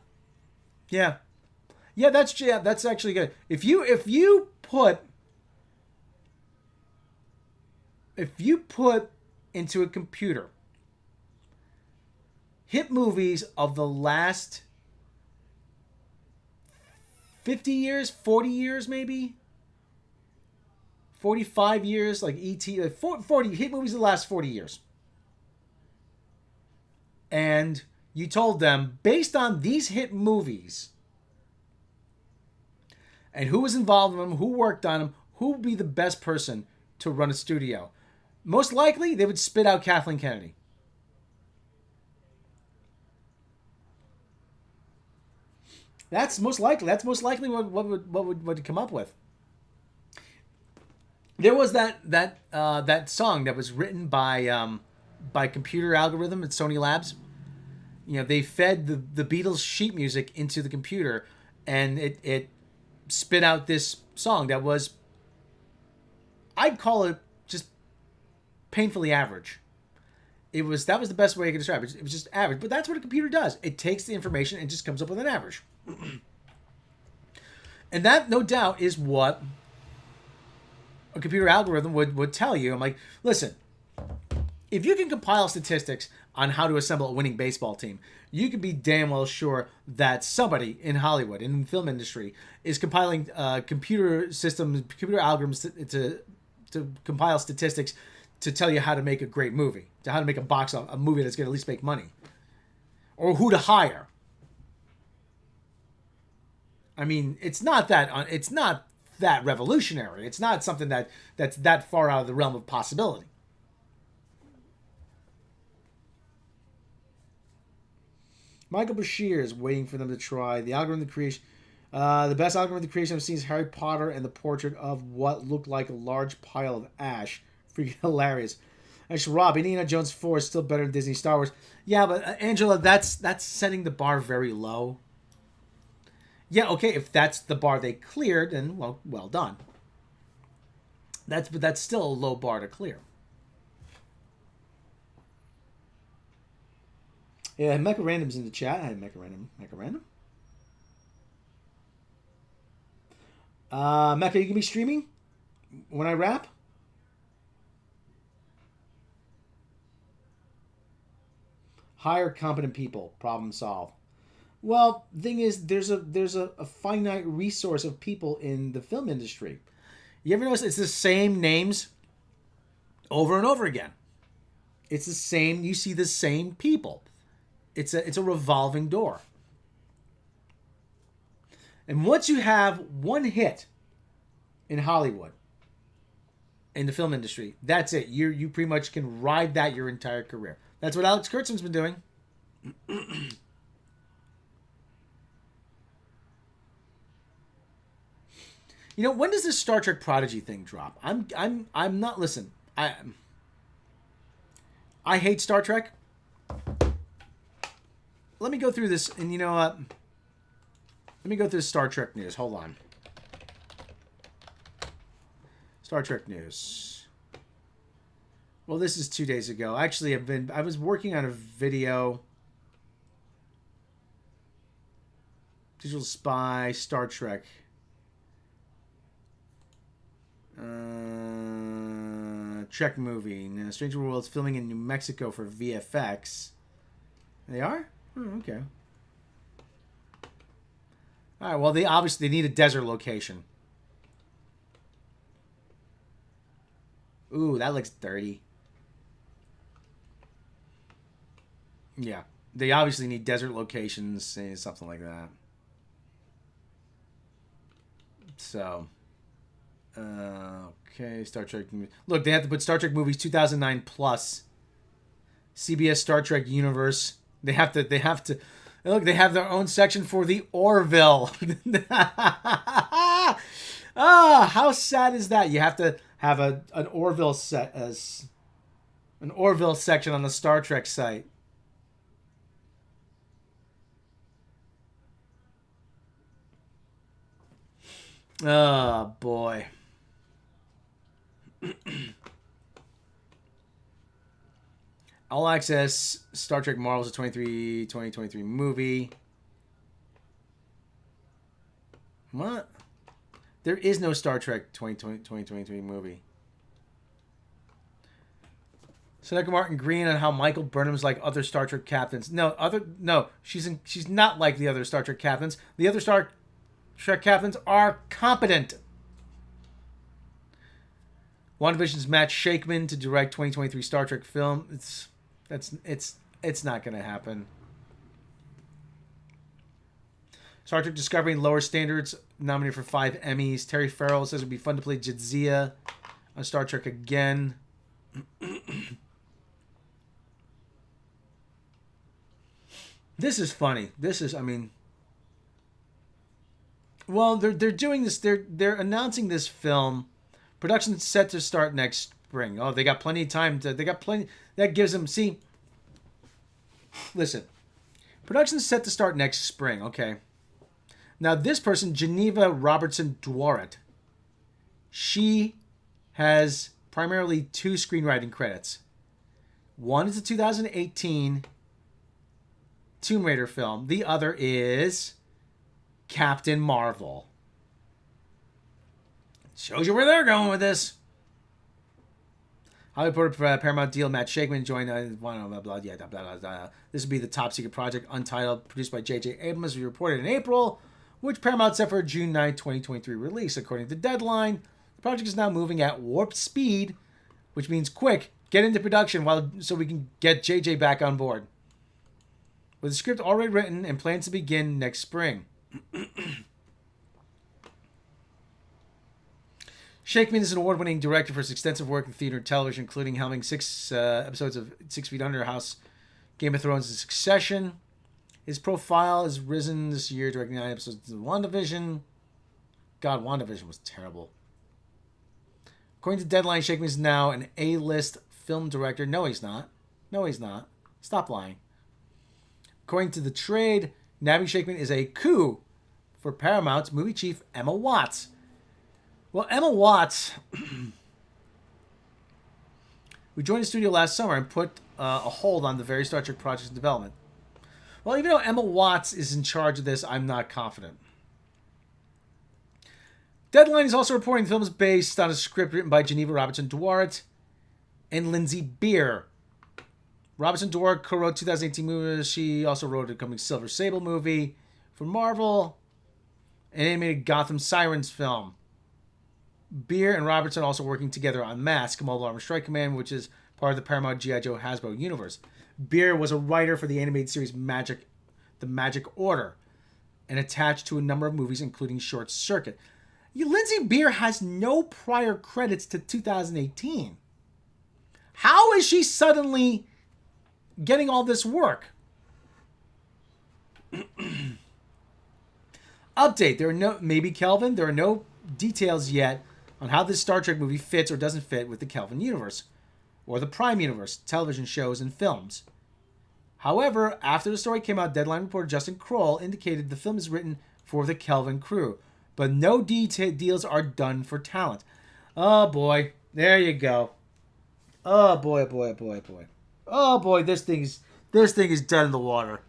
that's actually good. If you put into a computer hit movies of the last 50 years, 40 years maybe, 45 years, like E.T., like 40 hit movies of the last 40 years. And you told them, based on these hit movies and who was involved in them, who worked on them, who would be the best person to run a studio? Most likely, they would spit out Kathleen Kennedy. That's most likely what would come up with. There was that song that was written by computer algorithm at Sony Labs. You know, they fed the Beatles sheet music into the computer, and it spit out this song that was, I'd call it just painfully average. That was the best way I could describe it. It was just average, but that's what a computer does. It takes the information and just comes up with an average. And that, no doubt, is what a computer algorithm would tell you. I'm like, listen, if you can compile statistics on how to assemble a winning baseball team, you can be damn well sure that somebody in Hollywood, in the film industry, is compiling computer algorithms to compile statistics to tell you how to make a great movie, to how to make a movie that's going to at least make money, or who to hire. I mean, it's not that revolutionary. It's not something that's that far out of the realm of possibility. Michael Bashir is waiting for them to try the algorithm creation. The best algorithm creation I've seen is Harry Potter and the portrait of what looked like a large pile of ash. Freaking hilarious. Actually, Rob, Indiana Jones 4 is still better than Disney Star Wars. Yeah, but Angela, that's setting the bar very low. Yeah, okay, if that's the bar they cleared, then well done. But that's still a low bar to clear. Yeah, Mecha Random's in the chat. Hi, Mecha Random. Mecha, you can be streaming when I rap? Hire competent people. Problem solved. Well, the thing is, there's a finite resource of people in the film industry. You ever notice it's the same names over and over again? It's the same. You see the same people. It's a revolving door. And once you have one hit in Hollywood, in the film industry, that's it. You pretty much can ride that your entire career. That's what Alex Kurtzman's been doing. You know, when does this Star Trek Prodigy thing drop? I'm not. Listen, I hate Star Trek. Let me go through this, and you know what? Let me go through Star Trek news. Hold on. Star Trek news. Well, this is 2 days ago. Actually, I was working on a video. Digital Spy, Star Trek. Trek movie. Now, Stranger Worlds filming in New Mexico for VFX. They are? Oh, okay. All right. Well, they need a desert location. Ooh, that looks dirty. Yeah. They obviously need desert locations, something like that. So, okay, Star Trek. Look, they have to put Star Trek movies 2009 plus. CBS Star Trek universe. They have to. Look, they have their own section for the Orville. How sad is that? You have to have an Orville set as an Orville section on the Star Trek site. Oh boy. All Access Star Trek Marvel's a 2023 movie. What? There is no Star Trek 2023 movie. Seneca Martin Green on how Michael Burnham's like other Star Trek captains. No, she's not like the other Star Trek captains. The other Star Trek captains are competent. WandaVision's Matt Shakeman to direct 2023 Star Trek film. It's not going to happen. Star Trek Discovery and Lower Standards nominated for 5 Emmys. Terry Farrell says it would be fun to play Jadzia on Star Trek again. This is funny. Well, they're doing this. They're announcing this film. Production's set to start next spring. Oh, they got plenty of time. They got plenty. That gives them. See, listen. Production's set to start next spring. Okay. Now this person, Geneva Robertson Dworet, she has primarily 2 screenwriting credits. One is a 2018 Tomb Raider film. The other is Captain Marvel. Shows you where they're going with this. Hollywood Paramount deal. Matt Shakeman joined. This would be the top secret project, Untitled, produced by J.J. Abrams. We reported in April, which Paramount set for a June 9, 2023 release. According to Deadline, the project is now moving at warp speed, which means quick. Get into production so we can get J.J. back on board. With the script already written and plans to begin next spring. Shakeman is an award-winning director for his extensive work in theater and television, including helming 6 episodes of 6 Feet Under, House, Game of Thrones, and Succession. His profile has risen this year, directing 9 episodes of WandaVision. God, WandaVision was terrible. According to Deadline, Shakeman is now an A-list film director. No, he's not. Stop lying. According to The Trade, nabbing Shakeman is a coup for Paramount's movie chief, Emma Watts. Well, Emma Watts, we joined the studio last summer and put a hold on the various Star Trek projects in development. Well, even though Emma Watts is in charge of this, I'm not confident. Deadline is also reporting the film is based on a script written by Geneva Robertson Dworet and Lindsay Beer. Robertson Dworet co-wrote 2018 movies. She also wrote a coming Silver Sable movie for Marvel, an animated Gotham Sirens film. Beer and Robertson also working together on Mask, Mobile Armor Strike Command, which is part of the Paramount G.I. Joe Hasbro universe. Beer was a writer for the animated series The Magic Order, and attached to a number of movies, including Short Circuit. Lindsay Beer has no prior credits to 2018. How is she suddenly getting all this work? Update. There are no details yet on how this Star Trek movie fits or doesn't fit with the Kelvin universe, or the Prime universe, television shows and films. However, after the story came out, Deadline reporter Justin Kroll indicated the film is written for the Kelvin crew, but no deals are done for talent. Oh boy, there you go. Oh boy. Oh boy, this thing is dead in the water.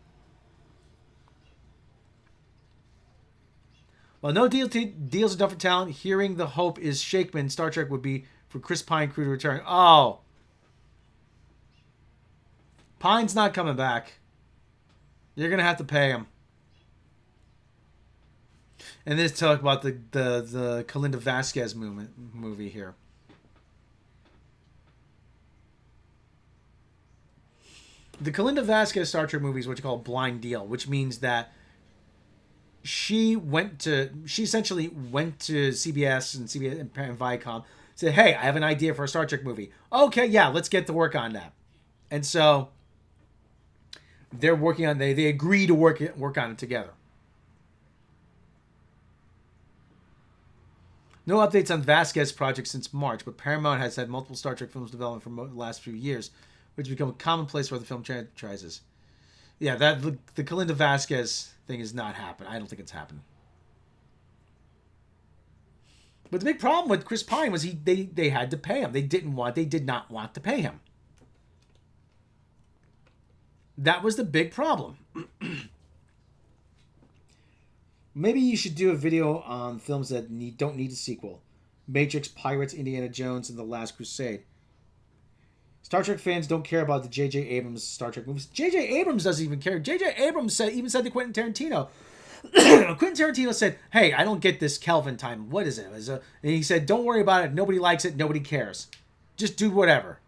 While no deals are done for talent, hearing the hope is Shakeman Star Trek would be for Chris Pine crew to return. Oh. Pine's not coming back. You're going to have to pay him. And this talk about the Kalinda Vasquez movie here. The Kalinda Vasquez Star Trek movie is what you call a blind deal, which means that she essentially went to CBS and Viacom, said, "Hey, I have an idea for a Star Trek movie." Okay, yeah, let's get to work on that. And so they're working on they agree to work on it together. No updates on Vasquez project since March, but Paramount has had multiple Star Trek films development for the last few years, which has become a commonplace for the film franchises. Yeah, the Kalinda Vasquez thing is not happening. I don't think it's happening. But the big problem with Chris Pine was they had to pay him. They did not want to pay him. That was the big problem. Maybe you should do a video on films that don't need a sequel. Matrix, Pirates, Indiana Jones, and The Last Crusade. Star Trek fans don't care about the J.J. Abrams Star Trek movies. J.J. Abrams doesn't even care. J.J. Abrams even said to Quentin Tarantino. Quentin Tarantino said, "Hey, I don't get this Kelvin time. What is it?" And he said, "Don't worry about it. Nobody likes it. Nobody cares. Just do whatever."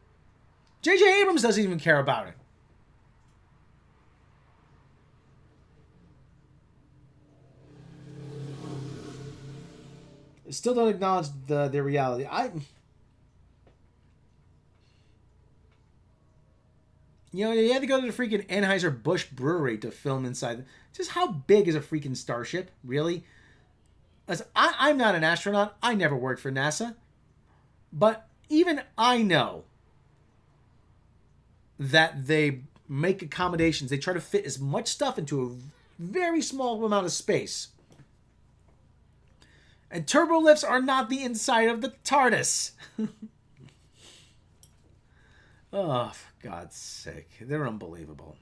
J.J. Abrams doesn't even care about it. Still don't acknowledge their reality. You had to go to the freaking Anheuser-Busch brewery to film inside. Just how big is a freaking starship, really? As I'm not an astronaut. I never worked for NASA. But even I know that they make accommodations. They try to fit as much stuff into a very small amount of space. And turbo lifts are not the inside of the TARDIS. Oh, for God's sake. They're unbelievable.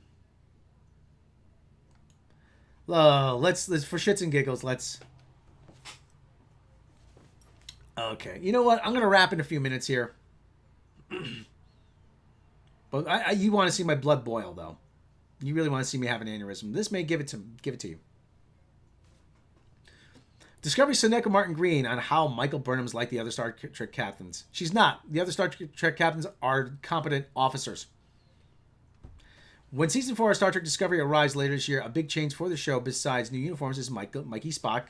Let's for shits and giggles, let's... Okay. You know what? I'm going to wrap in a few minutes here. But you want to see my blood boil, though. You really want to see me have an aneurysm. This may give it to you. Discovery Seneca Martin Green on how Michael Burnham's like the other Star Trek captains. She's not. The other Star Trek captains are competent officers. When Season 4 of Star Trek Discovery arrives later this year, a big change for the show besides new uniforms is Mikey Spock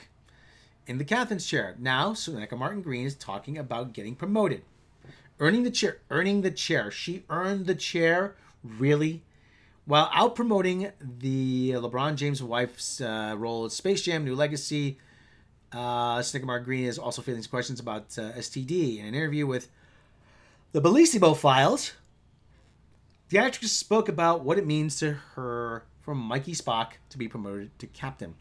in the captain's chair. Now, Seneca Martin Green is talking about getting promoted. Earning the chair. She earned the chair? Really? While out promoting the LeBron James' wife's role at Space Jam, New Legacy... Seneca Martin Green is also fielding questions about STD. In an interview with the Bellissimo Files, the actress spoke about what it means to her for Mikey Spock to be promoted to captain.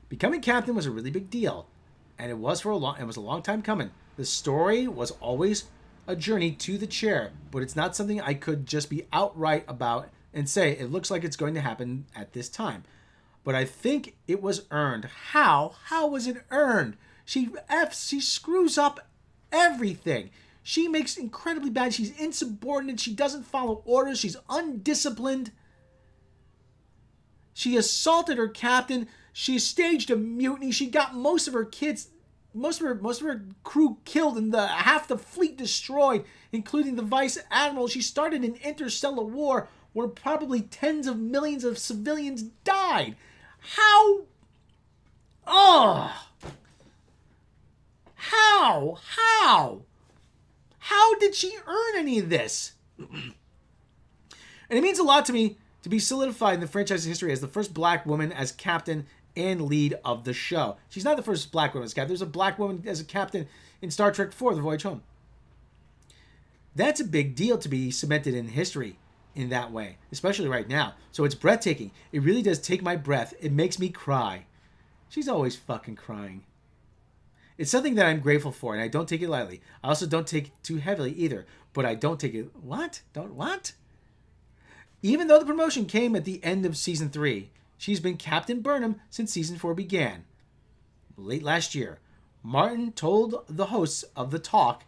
Becoming captain was a really big deal, and it was a long time coming. The story was always a journey to the chair, but it's not something I could just be outright about and say it looks like it's going to happen at this time. But I think it was earned. How? How was it earned? She screws up everything. She makes incredibly bad. She's insubordinate. She doesn't follow orders. She's undisciplined. She assaulted her captain. She staged a mutiny. She got most of her crew killed and half the fleet destroyed, including the vice admiral. She started an interstellar war where probably tens of millions of civilians died. How? How did she earn any of this? And it means a lot to me to be solidified in the franchise's history as the first black woman as captain and lead of the show. She's not the first black woman as captain. There's a black woman as a captain in Star Trek IV, The Voyage Home. That's a big deal to be cemented in history in that way, especially right now. So it's breathtaking. It really does take my breath. It makes me cry. She's always fucking crying. It's something that I'm grateful for, and I don't take it lightly. I also don't take it too heavily either, but I don't take it... What? What? Even though the promotion came at the end of Season 3, she's been Captain Burnham since Season 4 began. Late last year, Martin told the hosts of The Talk,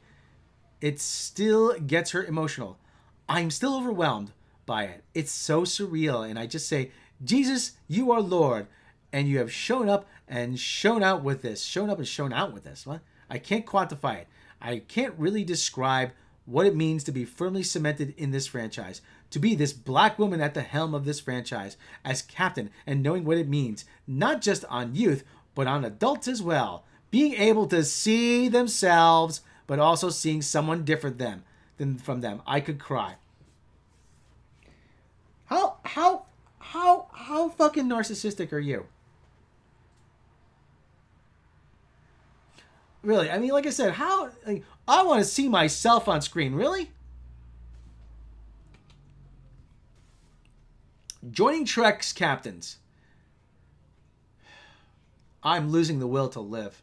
it still gets her emotional. I'm still overwhelmed by it. It's so surreal, and I just say, Jesus, you are Lord, and you have shown up and shown out with this. Shown up and shown out with this. What? I can't quantify it. I can't really describe what it means to be firmly cemented in this franchise. to be this black woman at the helm of this franchise as captain and knowing what it means, not just on youth, but on adults as well. Being able to see themselves, but also seeing someone different than from them. I could cry. How fucking narcissistic are you? Really? I mean, like I said, I want to see myself on screen. Really? Joining Trek's captains. I'm losing the will to live.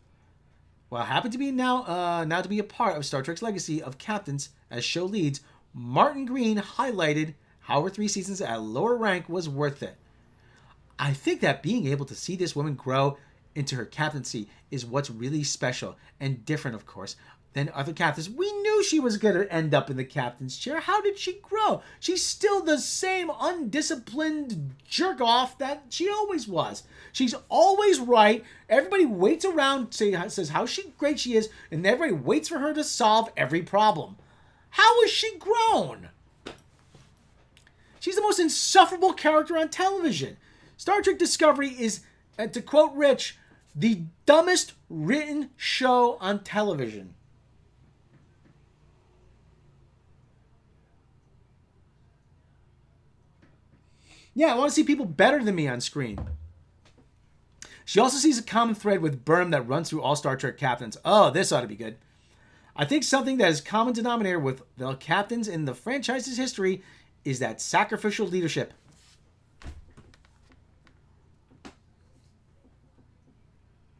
Well, I happen to be now to be a part of Star Trek's legacy of captains as show leads. Martin Green highlighted how her 3 seasons at a lower rank was worth it. I think that being able to see this woman grow into her captaincy is what's really special and different, of course, than other captains. We knew she was going to end up in the captain's chair. How did she grow? She's still the same undisciplined jerk-off that she always was. She's always right. Everybody waits around, says how great she is, and everybody waits for her to solve every problem. How has she grown? She's the most insufferable character on television. Star Trek Discovery is, to quote Rich, the dumbest written show on television. Yeah, I want to see people better than me on screen. She also sees a common thread with Burnham that runs through all Star Trek captains. Oh, this ought to be good. I think something that is common denominator with the captains in the franchise's history is that sacrificial leadership.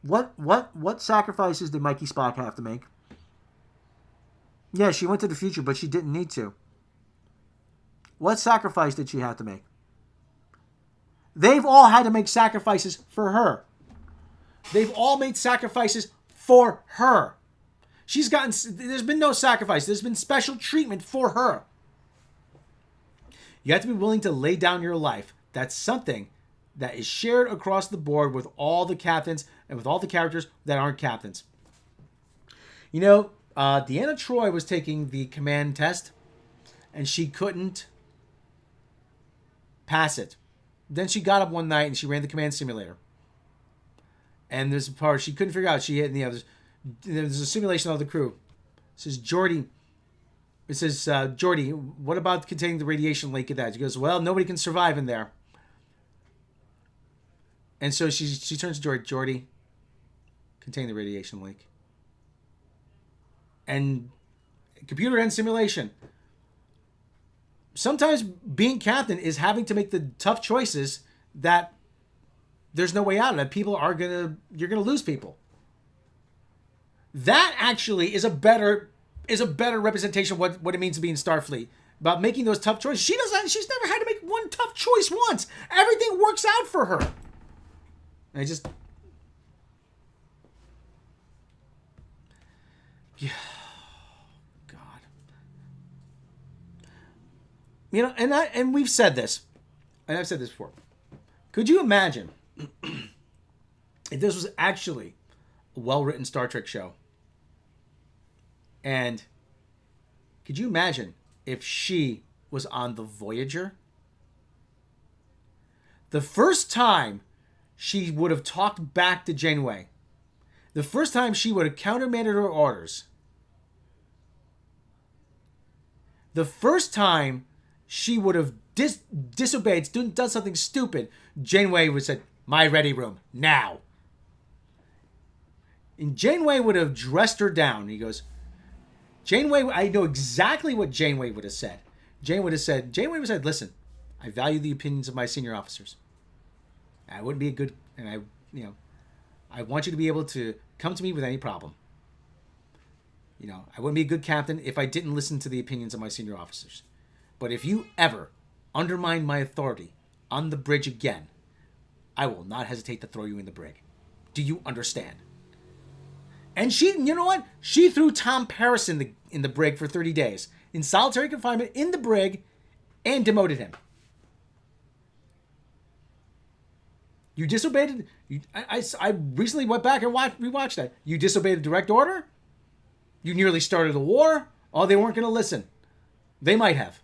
What sacrifices did Mikey Spock have to make? Yeah, she went to the future, but she didn't need to. What sacrifice did she have to make? They've all had to make sacrifices for her. They've all made sacrifices for her. There's been no sacrifice. There's been special treatment for her. You have to be willing to lay down your life. That's something that is shared across the board with all the captains and with all the characters that aren't captains. You know, Deanna Troi was taking the command test, and she couldn't pass it. Then she got up one night and she ran the command simulator. And there's a part she couldn't figure out. She hit, there's a simulation of the crew. It says, Geordi, what about containing the radiation leak of that? She goes, well, nobody can survive in there. And so she turns to Geordi, contain the radiation leak. And computer and simulation. Sometimes being captain is having to make the tough choices that there's no way out of it. You're gonna lose people. That actually is a better representation of what it means to be in Starfleet. About making those tough choices. She's never had to make one tough choice once. Everything works out for her. And yeah. God. You know, and we've said this. And I've said this before. Could you imagine if this was actually a well-written Star Trek show? And could you imagine if she was on the Voyager? The first time she would have talked back to Janeway. The first time she would have countermanded her orders. The first time she would have disobeyed, done something stupid, Janeway would have said, my ready room, now. And Janeway would have dressed her down. He goes, Janeway, I know exactly what Janeway would have said. Janeway would have said, listen, I value the opinions of my senior officers. I wouldn't be a good, and I want you to be able to come to me with any problem. I wouldn't be a good captain if I didn't listen to the opinions of my senior officers. But if you ever undermine my authority on the bridge again, I will not hesitate to throw you in the brig. Do you understand? And she, you know what? She threw Tom Paris in the brig for 30 days in solitary confinement in the brig and demoted him. You disobeyed. I recently went back and rewatched that. You disobeyed a direct order. You nearly started a war. Oh, they weren't going to listen. They might have.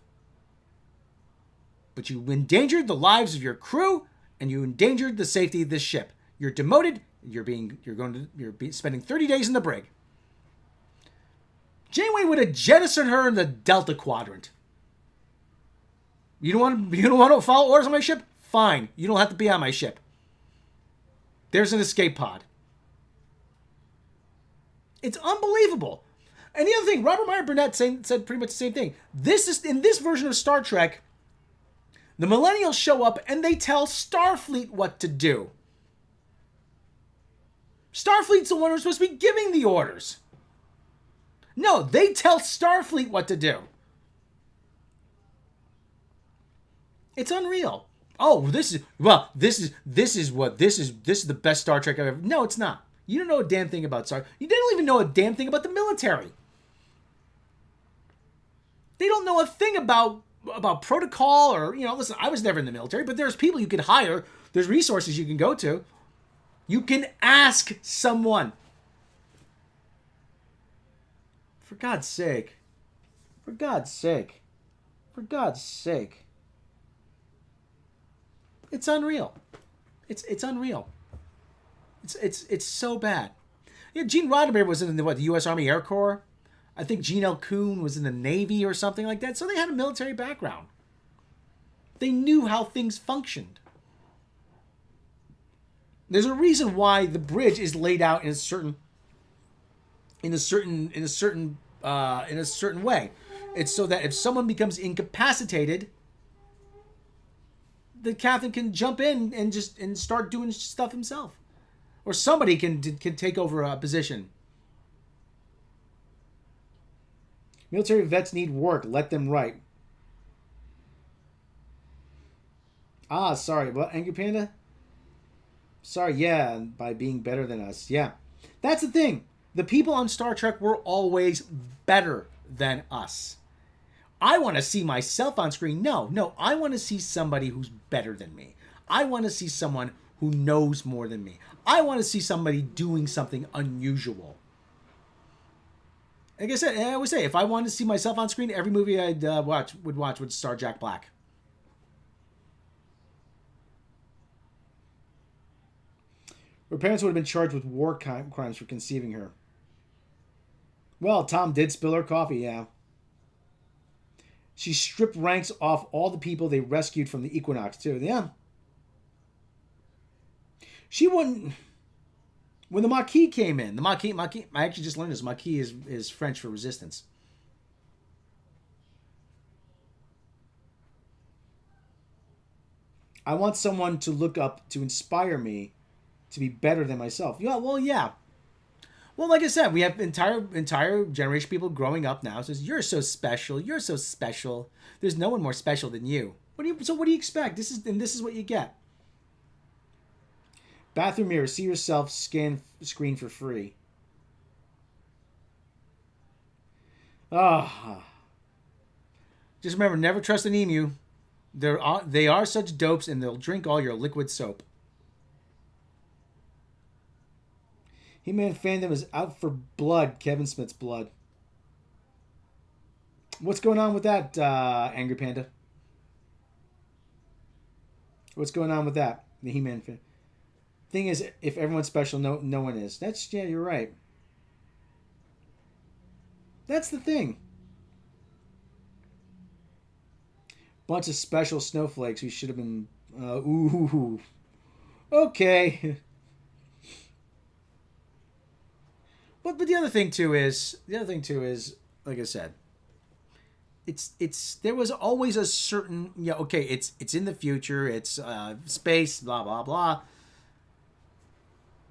but you endangered the lives of your crew and you endangered the safety of this ship. You're demoted. You're spending 30 days in the brig. Janeway would have jettisoned her in the Delta Quadrant. You don't want to follow orders on my ship? Fine. You don't have to be on my ship. There's an escape pod. It's unbelievable. And the other thing, Robert Meyer Burnett said pretty much the same thing. In this version of Star Trek, the Millennials show up and they tell Starfleet what to do. Starfleet's the one who's supposed to be giving the orders. No, they tell Starfleet what to do. It's unreal. Oh, this is the best Star Trek I've ever. No, it's not. You don't know a damn thing about Star. You don't even know a damn thing about the military. They don't know a thing about protocol or, listen, I was never in the military, but there's people you can hire. There's resources you can go to. You can ask someone. For God's sake. For God's sake. For God's sake. It's unreal. It's unreal. It's so bad. Yeah, Gene Roddenberry was in the U.S. Army Air Corps. I think Gene L. Kuhn was in the Navy or something like that. So they had a military background. They knew how things functioned. There's a reason why the bridge is laid out in a certain way. It's so that if someone becomes incapacitated, the captain can jump in and start doing stuff himself, or somebody can take over a position. Military vets need work. Let them write. Sorry. What, Angry Panda? Sorry, yeah, by being better than us. Yeah. That's the thing. The people on Star Trek were always better than us. I want to see myself on screen. No. I want to see somebody who's better than me. I want to see someone who knows more than me. I want to see somebody doing something unusual. Like I said, I always say, if I wanted to see myself on screen, every movie I'd watch would star Jack Black. Her parents would have been charged with war crimes for conceiving her. Well, Tom did spill her coffee, yeah. She stripped ranks off all the people they rescued from the Equinox, too. Yeah. She wouldn't... When the Maquis came in, I actually just learned this. Maquis is French for resistance. I want someone to look up to inspire me to be better than myself. Yeah, well, yeah. Well, like I said, we have entire generation of people growing up now says, "You're so special. You're so special. There's no one more special than you." What do you expect? This is what you get. Bathroom mirror. See yourself. Screen for free. Just remember, never trust an emu. They are such dopes, and they'll drink all your liquid soap. He-Man fandom is out for blood. Kevin Smith's blood. What's going on with that, Angry Panda? What's going on with that? The He-Man fan. Thing is, if everyone's special, no one is. Yeah, you're right. That's the thing. Bunch of special snowflakes who should have been. Ooh. Okay. But the other thing too is, like I said, it's there was always a certain, okay, it's in the future, it's space, blah blah blah.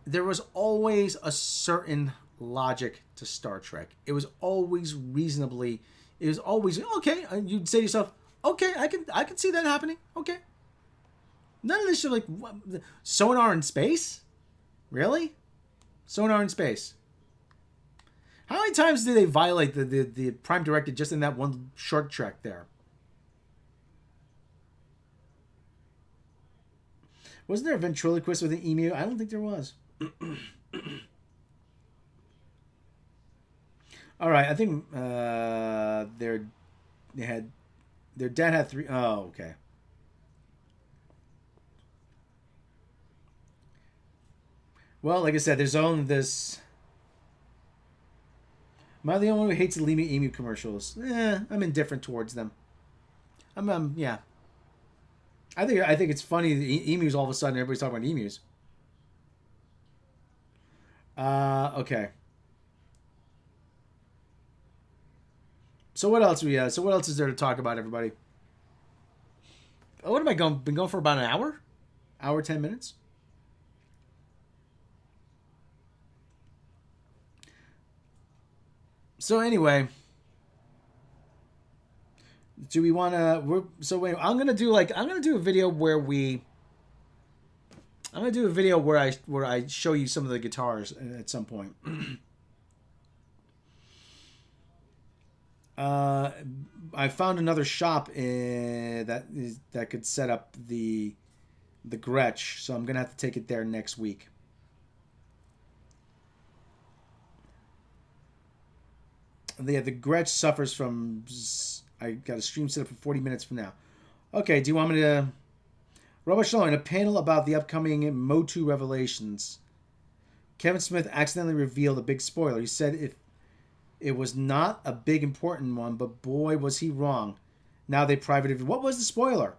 There was always a certain logic to Star Trek. It was always reasonably. It was always okay. You'd say to yourself, okay, I can see that happening. Okay. None of this shit like what, sonar in space, really? Sonar in space. How many times did they violate the Prime Directive just in that one short trek there? Wasn't there a ventriloquist with an emu? I don't think there was. All right, I think their dad had 3. Oh, okay. Well, like I said, there's only this. Am I the only one who hates the Lima Emu commercials? I'm indifferent towards them. Yeah. I think it's funny that emus all of a sudden everybody's talking about emus. Okay. So what else so what else is there to talk about, everybody? Oh, what am I going? Been going for about an hour? Hour 10 minutes? So anyway, do we want to? So wait, I'm gonna do a video where I'm gonna do a video where I show you some of the guitars at some point. I found another shop that could set up the Gretsch, so I'm gonna have to take it there next week. The Gretsch suffers from. I got a stream set up for 40 minutes from now. Okay, do you want me to? Robert Shaw in a panel about the upcoming Motu revelations. Kevin Smith accidentally revealed a big spoiler. He said if it was not a big important one, but boy was he wrong. Now they privated. What was the spoiler?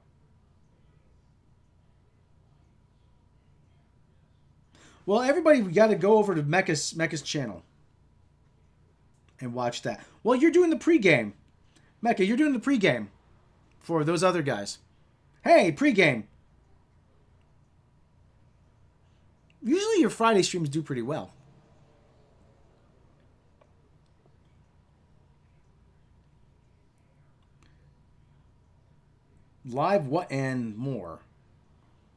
Well, everybody, we got to go over to Mecca's channel and watch that. Well, you're doing the pregame. Mecca, you're doing the pregame for those other guys. Hey, pregame. Usually your Friday streams do pretty well. Live what and more.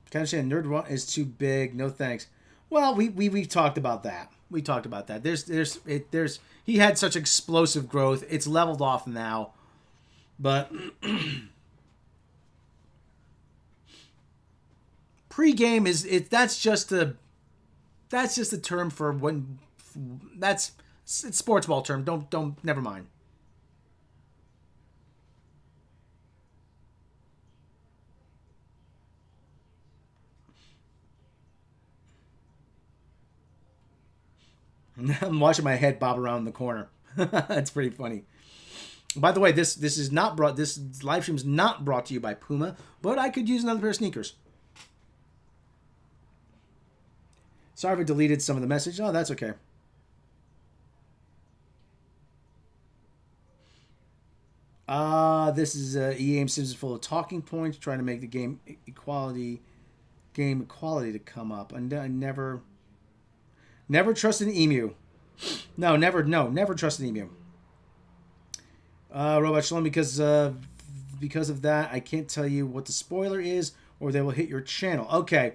Kind of saying Nerd One is too big. No thanks. Well, we've talked about that. We talked about that. There's he had such explosive growth. It's leveled off now, but pregame is it. That's just a term for when. It's sports ball term. Don't never mind. I'm watching my head bob around in the corner. That's pretty funny. By the way, this live stream is not brought to you by Puma, but I could use another pair of sneakers. Sorry if I deleted some of the message. Oh, that's okay. This is EA Sims is full of talking points, trying to make the game equality to come up. And I never trust an emu. No, never trust an emu. Robot Shalom, because of that, I can't tell you what the spoiler is, or they will hit your channel. Okay.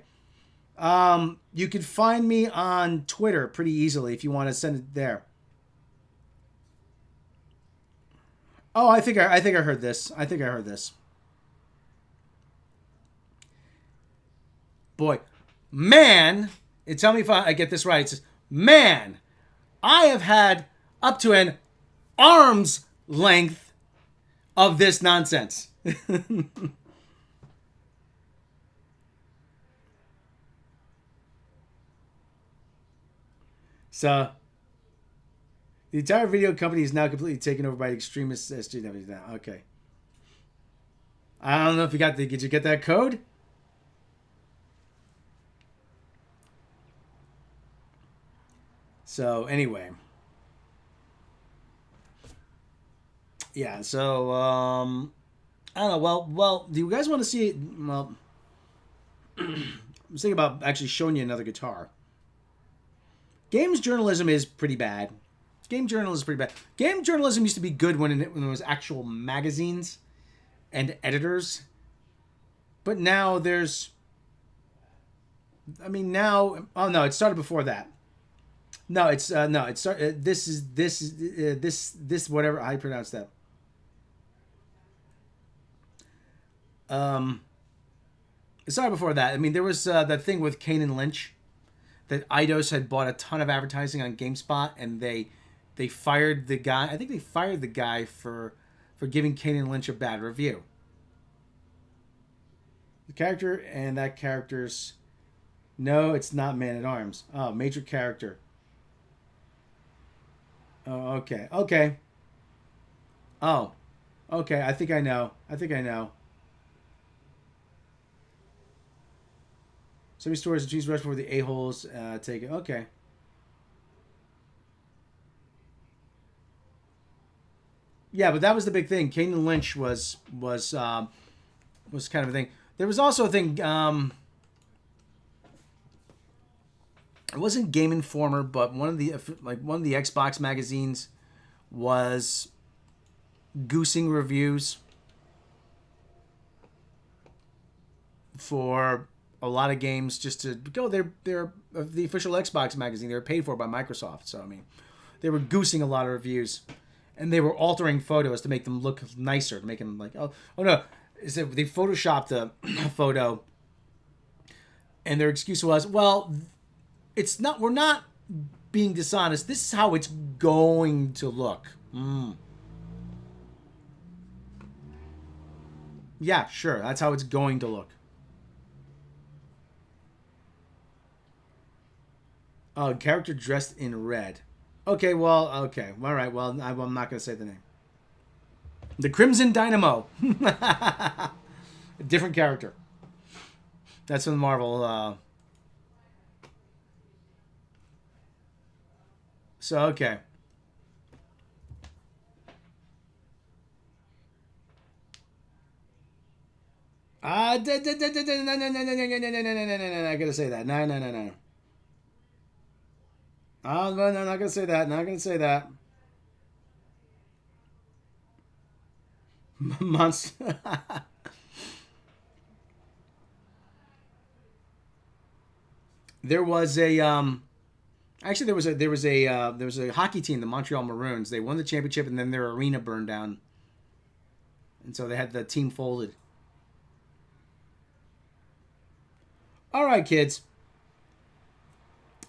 You can find me on Twitter pretty easily if you want to send it there. Oh, I think I heard this. Boy, man, and tell me if I get this right. It says, man, I have had up to an arm's length of this nonsense. So, the entire video company is now completely taken over by extremist SJWs now. Okay. I don't know if did you get that code? So, anyway. Yeah, so, I don't know. Well, do you guys want to see it? Well, I was thinking about actually showing you another guitar. Games journalism is pretty bad. Game journalism is pretty bad. Game journalism used to be good when there was actual magazines and editors. But now there's... I mean, now... Oh, no, it started before that. No, it started... This whatever I pronounce that. It started before that. I mean, there was that thing with Kane and Lynch. That Eidos had bought a ton of advertising on GameSpot, and they fired the guy. I think they fired the guy for giving Kane and Lynch a bad review. The character and that character's No, it's not Man at Arms. Oh, major character. Oh, okay. Okay. Oh, okay. I think I know. I think I know. So many stories of cheese rush before the a-holes take it. Okay. Yeah, but that was the big thing. Kane and Lynch was kind of a thing. There was also a thing. It wasn't Game Informer, but one of the Xbox magazines was goosing reviews for a lot of games just to go. They're the official Xbox magazine. They were paid for by Microsoft, so I mean, they were goosing a lot of reviews, and they were altering photos to make them look nicer, to make them like oh no, is it they photoshopped a photo, and their excuse was, well, it's not. We're not being dishonest. This is how it's going to look. Yeah, sure. That's how it's going to look. Character dressed in red. Okay, well, okay. All right, well, I'm not going to say the name. The Crimson Dynamo. A different character. That's from Marvel. So, okay. I gotta say that. No, no, no, no. Oh, no, no, not gonna say that. Not gonna say that. Monster. There was a actually there was a hockey team, the Montreal Maroons. They won the championship, and then their arena burned down, and so they had the team folded. All right, kids.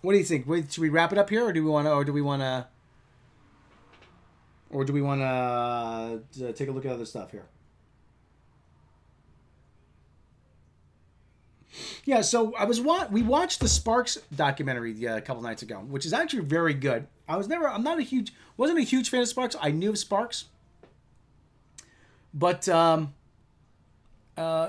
What do you think? Should we wrap it up here, or do we want to, take a look at other stuff here? Yeah, so we watched the Sparks documentary a couple nights ago, which is actually very good. Wasn't a huge fan of Sparks. I knew of Sparks, but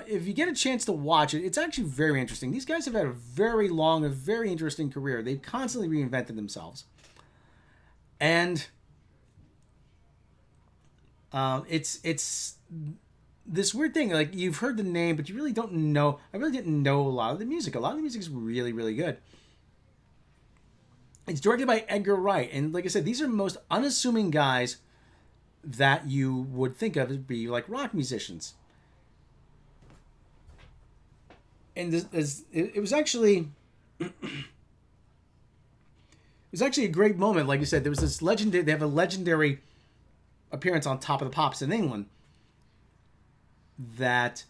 if you get a chance to watch it, it's actually very interesting. These guys have had a very long, a very interesting career. They've constantly reinvented themselves, and it's this weird thing. Like, you've heard the name, but you really don't know. I really didn't know a lot of the music. A lot of the music is really, really good. It's directed by Edgar Wright, and like I said, these are the most unassuming guys that you would think of as be like rock musicians. And it was actually a great moment. Like you said, there was this legendary. They have a legendary appearance on Top of the Pops in England. That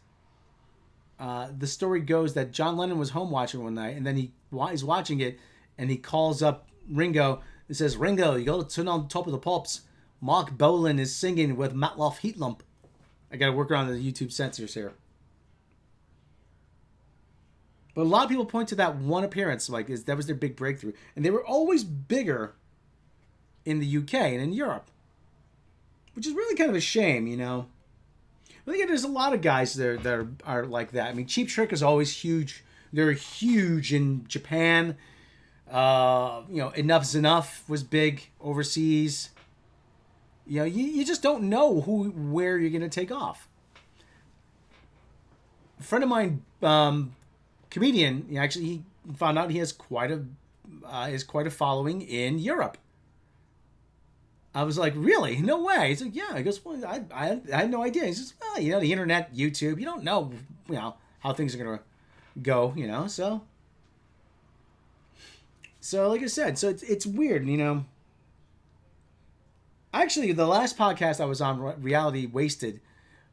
the story goes that John Lennon was home watching one night, and then he's watching it, and he calls up Ringo and says, "Ringo, you got to turn on Top of the Pops. Mark Bolan is singing with Matloff Heatlump." I got to work around the YouTube censors here. But a lot of people point to that one appearance, that was their big breakthrough. And they were always bigger in the UK and in Europe. Which is really kind of a shame, you know. I think there's a lot of guys that are like that. I mean, Cheap Trick is always huge. They're huge in Japan. Enough's Enough was big overseas. You know, you just don't know where you're going to take off. A friend of mine, comedian, he found out he has quite a following in Europe. I was like, really? No way. He's like, yeah. He goes, well, I had no idea. He says, well, the internet, YouTube, you don't know, how things are going to go, So like I said, so it's weird, Actually, the last podcast I was on, Reality Wasted,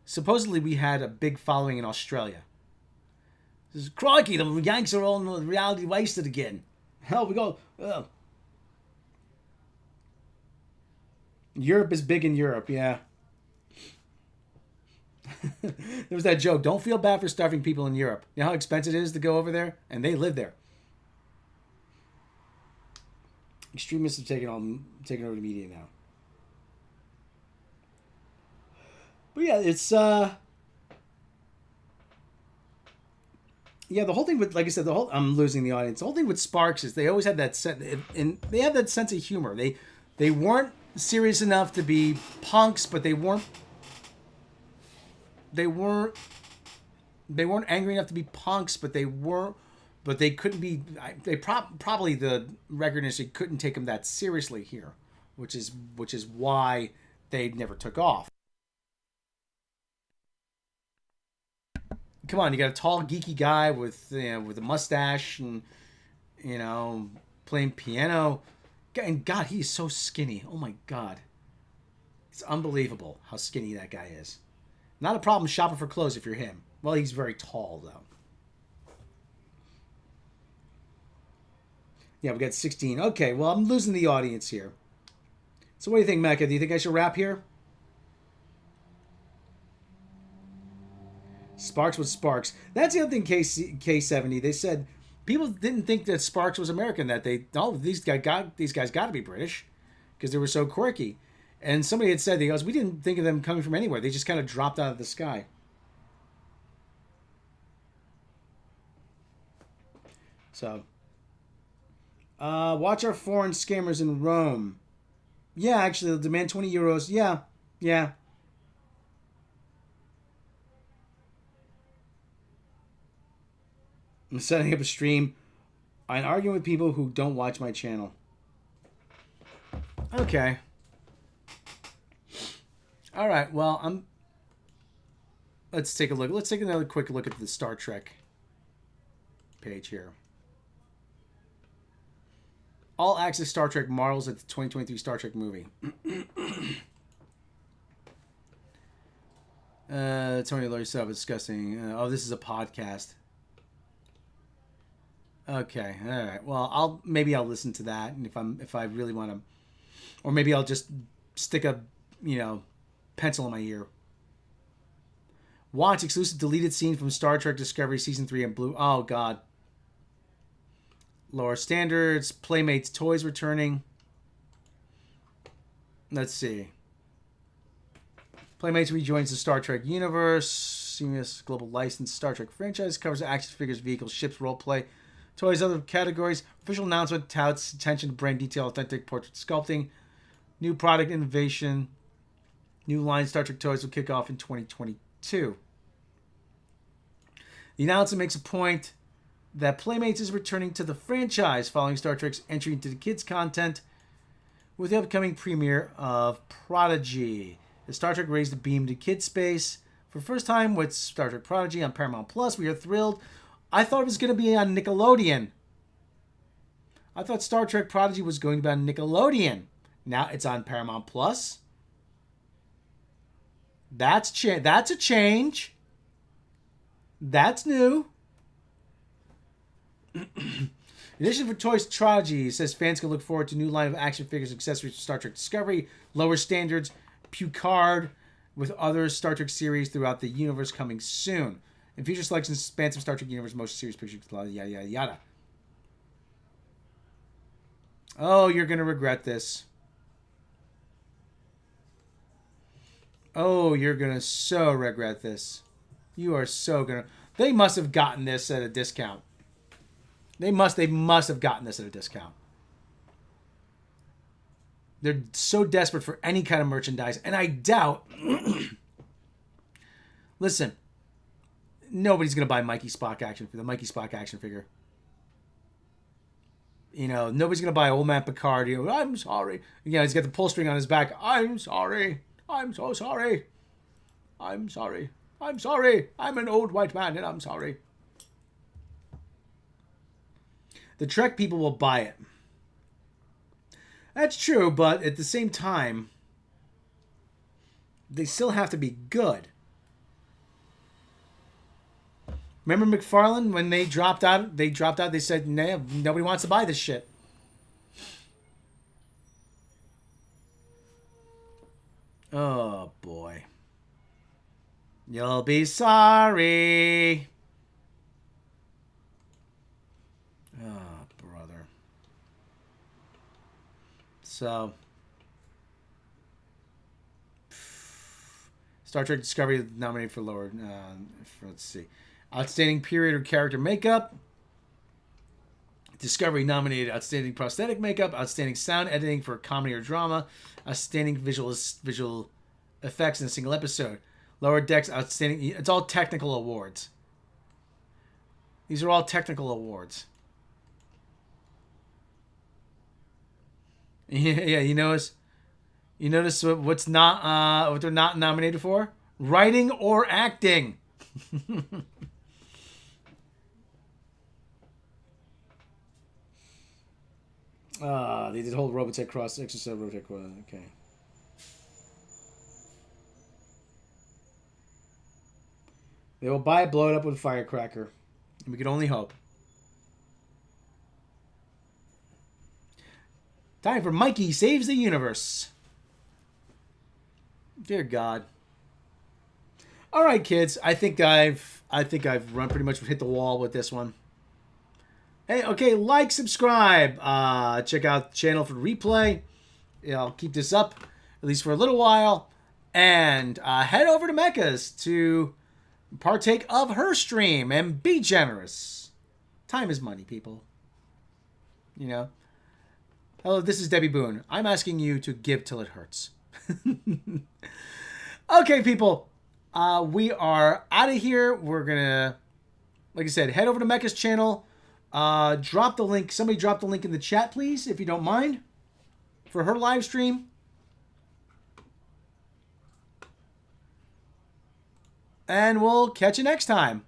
supposedly we had a big following in Australia. This is, crikey, the Yanks are on Reality Wasted again. Hell, we go. Europe is big in Europe, yeah. There was that joke, don't feel bad for starving people in Europe. You know how expensive it is to go over there? And they live there. Extremists have taken over the media now. But yeah, it's yeah, the whole thing with, like I said, I'm losing the audience. The whole thing with Sparks is they always had that and they have that sense of humor. They weren't serious enough to be punks, but they weren't angry enough to be punks, but they couldn't be. Probably the record industry couldn't take them that seriously here, which is why they never took off. Come on, you got a tall, geeky guy with with a mustache and playing piano, and God, he's so skinny. Oh my God, it's unbelievable how skinny that guy is. Not a problem shopping for clothes if you're him. Well, he's very tall though. Yeah, we got 16. Okay, well, I'm losing the audience here. So what do you think, Mecca? Do you think I should wrap here? Sparks was Sparks. That's the other thing, K70. They said people didn't think that Sparks was American, that these guys got to be British because they were so quirky. And somebody had said, we didn't think of them coming from anywhere. They just kind of dropped out of the sky. So, watch our foreign scammers in Rome. Yeah, actually, they'll demand 20 euros. Yeah, yeah. I'm setting up a stream. I'm arguing with people who don't watch my channel. Okay. All right. Well, let's take a look. Let's take another quick look at the Star Trek page here. All Access Star Trek models at the 2023 Star Trek movie. Tony Laurie Sub is discussing. This is a podcast. Okay, all right. Well, maybe I'll listen to that, and if I really want to, or maybe I'll just stick a pencil in my ear. Watch exclusive deleted scene from Star Trek Discovery season 3 in blue. Oh God. Lower standards. Playmates toys returning. Let's see. Playmates rejoins the Star Trek universe. Seamless global license Star Trek franchise covers action figures, vehicles, ships, roleplay. Toys, other categories. Official announcement touts attention to brand detail, authentic portrait sculpting. New product innovation. New line Star Trek toys will kick off in 2022. The announcement makes a point that Playmates is returning to the franchise following Star Trek's entry into the kids' content with the upcoming premiere of Prodigy. As Star Trek raised the beam to kid space for the first time with Star Trek Prodigy on Paramount Plus, we are thrilled. I thought it was going to be on Nickelodeon. I thought Star Trek Prodigy was going to be on Nickelodeon. Now it's on Paramount Plus. That's a change. That's new. In addition for Toys Prodigy, says fans can look forward to a new line of action figures and accessories for Star Trek Discovery, lower standards, Picard, with other Star Trek series throughout the universe coming soon. And future selections, expansive Star Trek universe, motion series, pictures, yada, yada, yada. Oh, you're going to regret this. Oh, you're going to so regret this. You are so going to... They must have gotten this at a discount. They must have gotten this at a discount. They're so desperate for any kind of merchandise. And I doubt... Listen... Nobody's going to buy the Mikey Spock action figure. Nobody's going to buy Old Man Picard. I'm sorry. He's got the pull string on his back. I'm sorry. I'm so sorry. I'm sorry. I'm sorry. I'm an old white man and I'm sorry. The Trek people will buy it. That's true, but at the same time, they still have to be good. Remember McFarlane when they dropped out? They said, nah, nobody wants to buy this shit. Oh, boy. You'll be sorry. Oh, brother. So, Star Trek Discovery nominated for lower. Let's see, outstanding period or character makeup. Discovery nominated outstanding prosthetic makeup, outstanding sound editing for comedy or drama, outstanding visual effects in a single episode. Lower Decks outstanding. It's all technical awards. These are all technical awards. Yeah, you notice what's not what they're not nominated for? Writing or acting. They did hold Robotech cross exercise Robotech. Okay. They will buy it, blow it up with a firecracker. And we can only hope. Time for Mikey Saves the Universe. Dear God. All right, kids. I think I've run pretty much hit the wall with this one. Hey, okay, like, subscribe. Check out the channel for replay. Yeah, I'll keep this up at least for a little while. And head over to Mecca's to partake of her stream and be generous. Time is money, people. You know. Hello, this is Debbie Boone. I'm asking you to give till it hurts. Okay, people. We are out of here. We're going to, like I said, head over to Mecca's channel. Drop the link. Somebody drop the link in the chat, please, if you don't mind, for her live stream. And we'll catch you next time.